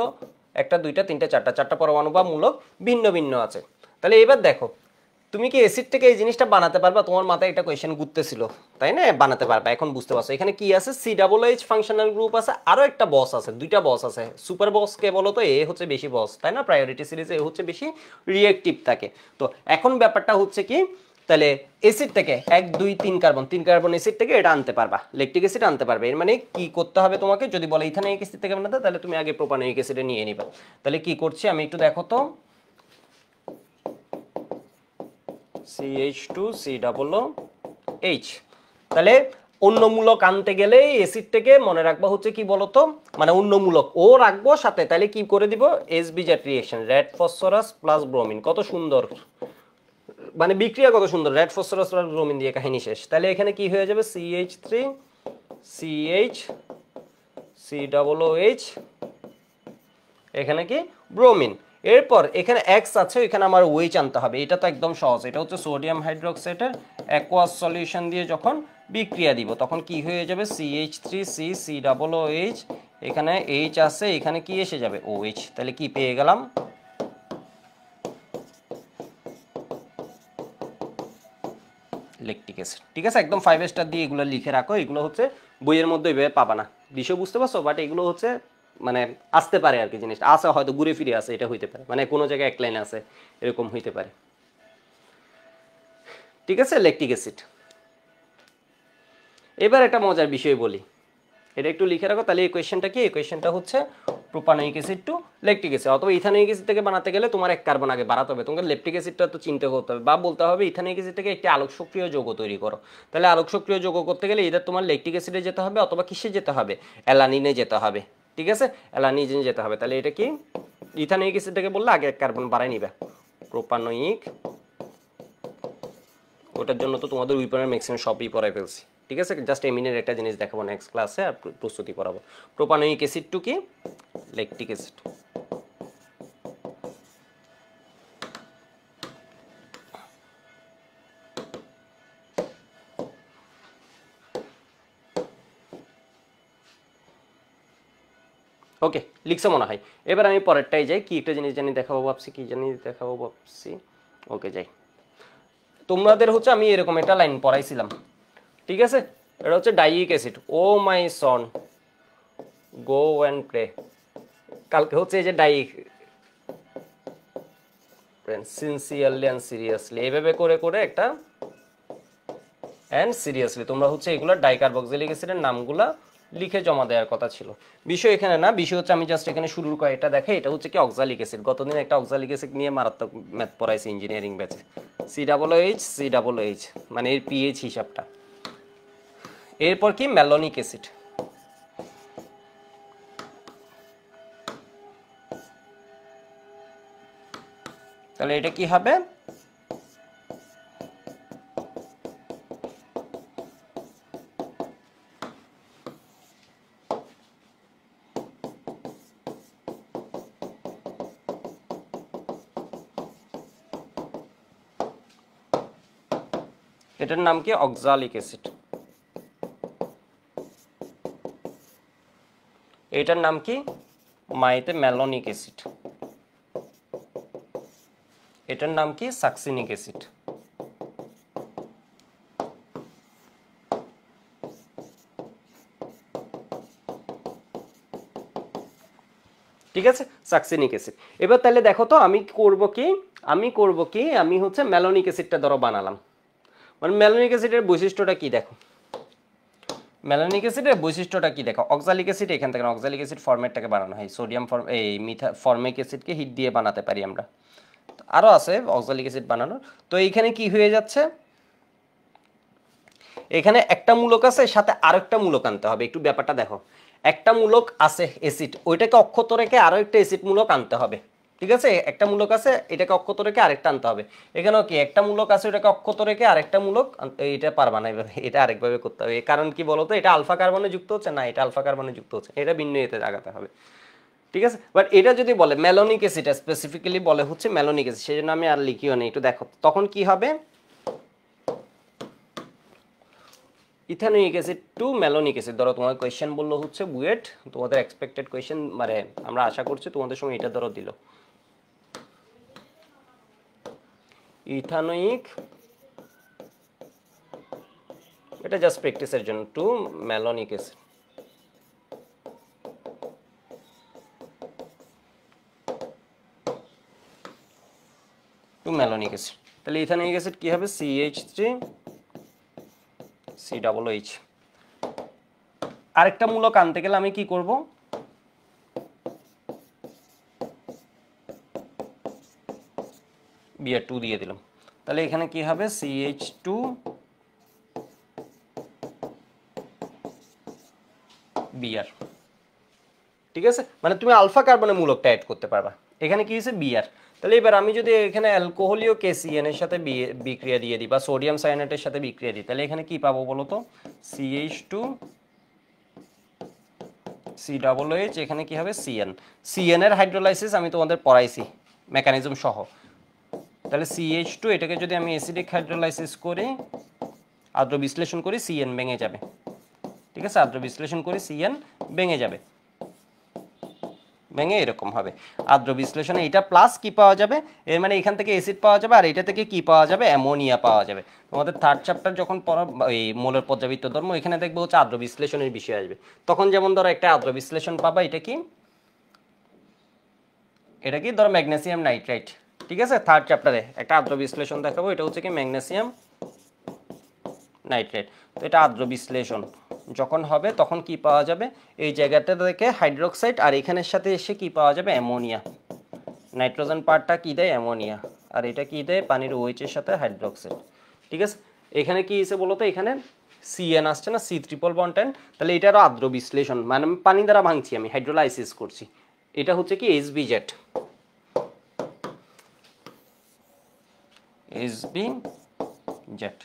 একটা, দুইটা, তিনটা, চারটা পরমাণু বা মূলক ভিন্ন ভিন্ন আছে। তাহলে এবার দেখো, তুমি কি অ্যাসিড থেকে এই জিনিসটা বানাতে পারবা? তোমার মাথায় একটা কোয়েশ্চেন ঘুরতেছিল, তাই না? বানাতে পারবা, এখন বুঝতে পারছো। এখানে কি আছে? COOH ফাংশনাল গ্রুপ আছে, আরো একটা বস আছে, দুইটা বস আছে। সুপার বস কে বলো তো? এ হচ্ছে বেশি বস, তাই না? প্রায়োরিটি সিরিজে এ হচ্ছে বেশি রিঅ্যাক্টিভ থাকে। তো এখন ব্যাপারটা হচ্ছে কি, তাহলে অ্যাসিড থেকে 1 2 3 কার্বন, 3 কার্বন অ্যাসিড থেকে এটা আনতে পারবা, ল্যাকটিক অ্যাসিড আনতে পারবে। এর মানে কি করতে হবে তোমাকে? যদি বলে ইথানোয়িক অ্যাসিড থেকে বানাতে, তাহলে তুমি আগে প্রোপানোয়িক অ্যাসিডে নিয়ে নিবা। তাহলে কি করছি আমি একটু দেখো তো। CH2COOH। তাহলে অন্যমূলক আনতে গেলে অ্যাসিড থেকে মনে রাখবা হচ্ছে কি বলতো, মানে অন্যমূলক ও রাখবো সাথে, তাহলে কি করে দিব, S B Z reaction, red phosphorus plus bromine, কত সুন্দর, মানে বিক্রিয়া কত সুন্দর, রেড ফসফরাস প্লাস ব্রোমিন দিয়ে কাহিনী শেষ। তাহলে এখানে কি হয়ে যাবে, CH3 CH COOH, এখানে কি ব্রোমিন। এরপর এখানে এক্স আছে, এখানে আমার ওয়েচ আনতে হবে, এটা তো একদম সহজ, এটা হচ্ছে সোডিয়াম হাইড্রোক্সাইডের অ্যাকোয়াস সলিউশন দিয়ে যখন বিক্রিয়া দিব তখন কি হয়ে যাবে, CH3C COOH, এখানে H আছে, এখানে কি এসে যাবে OH, তাহলে কি পেয়ে গেলাম, ল্যাকটিক অ্যাসিড। ঠিক আছে, একদম 5 স্টার দিয়ে এগুলো লিখে রাখো, এগুলো হচ্ছে বইয়ের মধ্যে এভাবে পাবা না, বিষয় বুঝতে পারছো, বাট এগুলো হচ্ছে মানে আসতে পারে আর কি, জিনিসটা আসে হয়তো ঘুরে ফিরে আসে, এটা হইতে পারে, মানে কোনো জায়গায় এক লাইনে আছে এরকম হইতে পারে। ঠিক আছে, ল্যাকটিক অ্যাসিড। এবার একটা মজার বিষয় বলি, এটা একটু লিখে রাখো, তাহলে এই কোয়েশ্চেনটা কি, এই কোয়েশ্চেনটা হচ্ছে propanoic acid to lactic acid, অথবা ইথানোয়িক অ্যাসিড থেকে বানাতে গেলে তোমার এক কার্বন আগে বাড়াতে হবে, তোমাকে ল্যাকটিক অ্যাসিডটা তো চিন্তা করতে হবে, বা বলতে হবে ইথানোয়িক অ্যাসিড থেকে একটি আলোক সক্রিয় যৌগ তৈরি করো। তাহলে আলোক সক্রিয় যৌগ করতে গেলে এদের তোমার ল্যাকটিক অ্যাসিডে যেতে হবে, অথবা কিসে যেতে হবে, অ্যালানিনে যেতে হবে। ঠিক আছে, অ্যালানিনে যেতে হবে। তাহলে এটা কি, ইথানোয়িক অ্যাসিডটাকে বললে আগে এক কার্বন বাড়াই নিবে, প্রোপানোয়িক, ওটার জন্য তো তোমাদের উইপনের ম্যাক্সিমাম সবই পড়াই ফেলছি। ঠিক আছে, জাস্ট এমিনের একটা জিনিস দেখাবো নেক্সট ক্লাসে, আর প্রস্তুতি করাবো। প্রোপানোয়িক অ্যাসিড টু কি, ল্যাকটিক অ্যাসিড। ওকে, লিখছো মনে হয়। এবার আমি পরেরটাই যাই, কি একটা জিনিস জানি দেখাবো ভাবছি, কি জানি দেখাবো ভাবছি। ওকে যাই, তোমাদের হচ্ছে আমি এরকম একটা লাইন পড়াইছিলাম। ঠিক আছে, এটা হচ্ছে dioic acid, oh my son go and play. কালকে হচ্ছে এই যে ডাইইক, সিনসিয়ারলি অ্যান্ড সিরিয়াসলি, এইভাবে করে করে একটা অ্যান্ড সিরিয়াসলি তোমরা হচ্ছে এগুলো ডাইকার্বক্সিলিক অ্যাসিডের নামগুলা লিখে জমা দেওয়ার কথা ছিল। বিষয় এখানে না, বিষয় হচ্ছে আমি জাস্ট এখানে শুরুর কয়েকটা দেখে, এটা হচ্ছে কি অক্সালিক অ্যাসিড, গতদিন একটা অক্সালিক অ্যাসিড নিয়ে মারাত্মক ম্যাথ পড়াইছে ইঞ্জিনিয়ারিং ব্যাচে, COOH মানে এর পিএইচ হিসাবটা। এরপর কি ম্যালোনিক অ্যাসিড, তাহলে এটা কি হবে, এটার নাম কি অক্সালিক অ্যাসিড, এটার নাম কি মাইতে ম্যালোনিক অ্যাসিড, এটার নাম কি সাকসিনিক অ্যাসিড। ঠিক আছে, সাকসিনিক অ্যাসিড। এবার তাহলে দেখো তো আমি করব কি, আমি হচ্ছে ম্যালোনিক অ্যাসিডটা ধরো বানালাম, মানে ম্যালোনিক অ্যাসিডের বৈশিষ্ট্যটা কি দেখো, ম্যালোনিক অ্যাসিডের বৈশিষ্ট্যটা কি দেখো, অক্সালিক অ্যাসিড এখান থেকে অক্সালিক অ্যাসিড ফরম্যাটটাকে বানানো হয়, সোডিয়াম এই ফর্মিক অ্যাসিডকে হিট দিয়ে বানাতে পারি আমরা, আরও আছে অক্সালিক অ্যাসিড বানানোর। তো এইখানে কি হয়ে যাচ্ছে, এখানে একটা মূলক আছে, সাথে আরেকটা মূলক আনতে হবে, একটু ব্যাপারটা দেখো, একটা মূলক আছে অ্যাসিড, ওইটাকে অক্ষত রেখে আরো একটা অ্যাসিড মূলক আনতে হবে। ঠিক আছে, একটা মূলক আছে, এটাকে অক্ষত রেখে আরেকটা আনতে হবে। এখানেও কি একটা মূলক আছে, ওটাকে অক্ষত রেখে আরেকটা মূলক এটা পারবা না এভাবে, এটা আরেকভাবে করতে হবে। কারণ কি বলতো, এটা আলফা কার্বনে যুক্ত হচ্ছে না, এটা আলফা কার্বনে যুক্ত হচ্ছে, এটা ভিন্ন এতে লাগাতে হবে। ঠিক আছে, বাট এটা যদি বলে ম্যালোনিক অ্যাসিড, স্পেসিফিক্যালি বলে হচ্ছে ম্যালোনিক অ্যাসিড, সেই জন্য আমি আর লিখিও না, একটু দেখো তখন কি হবে, ethanoic acid two malonic acid. ধরো তোমার কোয়েশ্চেন বললো হচ্ছে বুয়েট, তোমাদের এক্সপেক্টেড কোয়েশ্চেন, মানে আমরা আশা করছি তোমাদের সময় এটা ধরো দিল, ইথানোয়িক, এটা জাস্ট প্র্যাকটিসের জন্য, two malonic acid. Two malonic acid, তাহলে ইথানোয়িক অ্যাসিড কি হবে, CH3COOH। আরেকটা মূলক আনতে গেলে আমি কি করব, Br2 দিয়ে দিলাম, তাহলে এখানে কি হবে, CH2 বিআর। ঠিক আছে, মানে তুমি আলফা কার্বনের মূলকটা অ্যাড করতে পারবা। এখানে কি হয়েছে বিআর। তাহলে এবার আমি যদি এখানে অ্যালকোহলীয় KCN এর সাথে বিক্রিয়া দিয়ে দিই বা সোডিয়াম সায়ানাইডের সাথে বিক্রিয়া দিই, তাহলে এখানে কি পাবো বলো তো? CH2 COOH, এখানে কি হবে CN। CN এর হাইড্রোলাইসিস আমি তোমাদের পড়াইছি মেকানিজম সহ। তাহলে CH2 এটাকে যদি আমি অ্যাসিডিক হাইড্রোলাইসিস করি, আদ্র বিশ্লেষণ করি, CN ভেঙে যাবে। ঠিক আছে, আদ্র বিশ্লেষণ করি CN ভেঙে যাবে, ভেঙে এরকম হবে। আদ্র বিশ্লেষণে এটা প্লাস কি পাওয়া যাবে, এর মানে এখান থেকে অ্যাসিড পাওয়া যাবে, আর এটা থেকে কি পাওয়া যাবে, অ্যামোনিয়া পাওয়া যাবে। তোমাদের থার্ড চ্যাপ্টার যখন পড়া এই মোলের পর্যাবৃত্ত ধর্ম, এখানে দেখবো হচ্ছে আদ্র বিশ্লেষণের বিষয় আসবে। তখন যেমন ধরো একটা আদ্র বিশ্লেষণ পাবা, এটা কি, এটা কি ধরো ম্যাগনেসিয়াম নাইট্রাইট। ঠিক আছে, থার্ড চ্যাপ্টারে একটা আদ্র বিশ্লেষণ দেখাবো, এটা হচ্ছে কি ম্যাগনেসিয়াম নাইট্রেট। তো এটা আদ্র বিশ্লেষণ যখন হবে তখন কি পাওয়া যাবে, এই জায়গাটা থেকে হাইড্রোক্সাইড, আর এখানের সাথে এসে কি পাওয়া যাবে, অ্যামোনিয়া। নাইট্রোজেন পার্টটা কি দেয়, অ্যামোনিয়া, আর এটা কি দেয়, পানির OH এর সাথে হাইড্রোক্সাইড। ঠিক আছে, এখানে কি এসে বলো তো, এখানে CN আসছে না, C≡10। তাহলে এটারও আদ্র বিশ্লেষণ, মানে পানি দ্বারা ভাঙছি, আমি হাইড্রোলাইসিস করছি। এটা হচ্ছে কি HBZ, HBZ।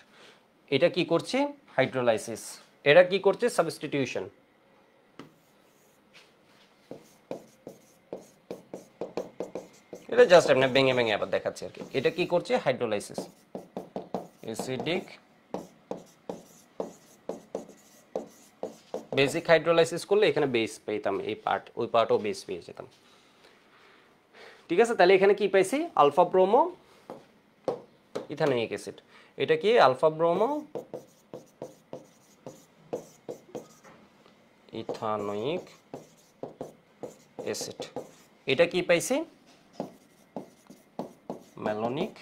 এটা কি করছে, হাইড্রোলাইসিস। এটা কি করছে, সাবস্টিটিউশন। এটা জাস্ট এমনি ভেঙে ভেঙে আবার দেখাচ্ছি আর কি। এটা কি করছে, হাইড্রোলাইসিস। অ্যাসিডিক বেসিক হাইড্রোলাইসিস করলে এখানে বেস পেতাম, এই পার্ট, ওই পার্টও বেস পেয়ে যেতাম। ঠিক আছে, তাহলে এখানে কি পাইছি, আলফা ব্রোমো ইথানোয়িক অ্যাসিড। এটা কি, আলফা ব্রোমো ইথানোয়িক অ্যাসিড। এটা কি পাইছি, ম্যালোনিক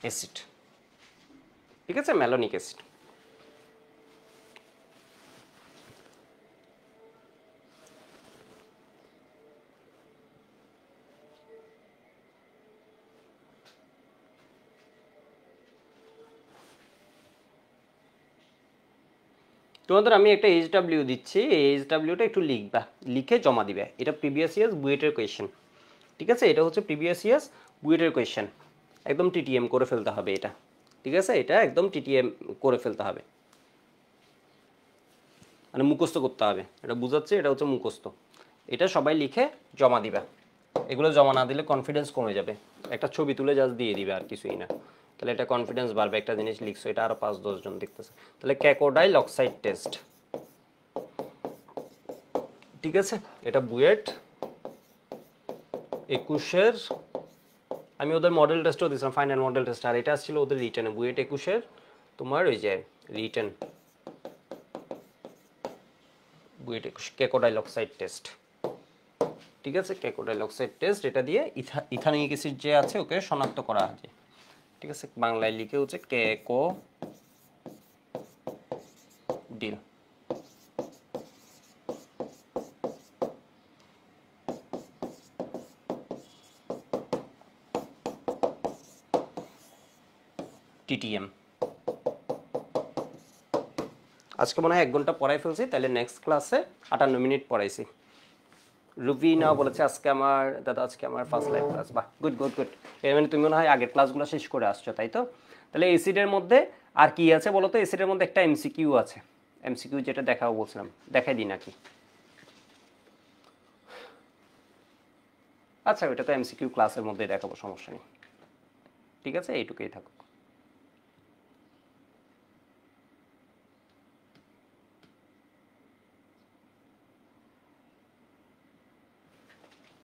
অ্যাসিড। ঠিক আছে, ম্যালোনিক অ্যাসিড। তোমাদের আমি একটা HW দিচ্ছি, এই HWটা একটু লিখবা, লিখে জমা দিবে। এটা প্রিভিয়াস ইয়ার্স বুয়েটের কোয়েশ্চেন। ঠিক আছে, এটা হচ্ছে প্রিভিয়াস ইয়ার্স বুয়েটের কোয়েশ্চেন, একদম TTM করে ফেলতে হবে এটা। ঠিক আছে, এটা একদম TTM করে ফেলতে হবে, মানে মুখস্থ করতে হবে। এটা বুঝাচ্ছে, এটা হচ্ছে মুখস্থ। এটা সবাই লিখে জমা দিবা। এগুলো জমা না দিলে কনফিডেন্স কমে যাবে। একটা ছবি তুলে জাস্ট দিয়ে দিবে, আর কিছুই না। তাহলে এটা কনফিডেন্স বাড়বে, একটা জিনিস লিখছো, এটা আরো 5-10 জন দেখতেছে। তাহলে ক্যাকোডাইল অক্সাইড টেস্ট। ঠিক আছে, এটা বুয়েট 21-এর, আমি ওদের মডেল টেস্টও দিয়েছিলাম, ফাইনাল মডেল টেস্ট। আর এটা আসছিল ওদের রিটেনে, বুয়েট 21-এর তোমার ওই যে রিটেন, বুয়েট 21 ক্যাকোডাইল অক্সাইড টেস্ট। ঠিক আছে, ক্যাকোডাইল অক্সাইড টেস্ট, এটা দিয়ে ইথানোয়িক অ্যাসিড যে আছে ওকে শনাক্ত করা হয়। ঠিক আছে, বাংলায় লিখে হচ্ছে ক্যাকোডিল। TTM। আজকে মনে হয় 1 ঘন্টা পড়াই ফেলছি, তাহলে নেক্সট ক্লাসে 58 মিনিট পড়াইছি। রুবিনা বলেছে আজকে আমার দাদা, আজকে আমার ফার্স্ট লাইভ ক্লাস। বাহ, গুড গুড গুড। এর মানে তুমি মনে হয় আগের ক্লাসগুলো শেষ করে আসছো, তাই তো? তাহলে এসিডের মধ্যে আর কি আছে বলো তো? এসিডের মধ্যে একটা MCQ আছে, MCQ যেটা দেখাও বলছিলাম, দেখাই দিই নাকি? আচ্ছা, ওইটা তো MCQ ক্লাসের মধ্যে দেখাবো, সমস্যা নেই। ঠিক আছে, এইটুকুই থাকুক।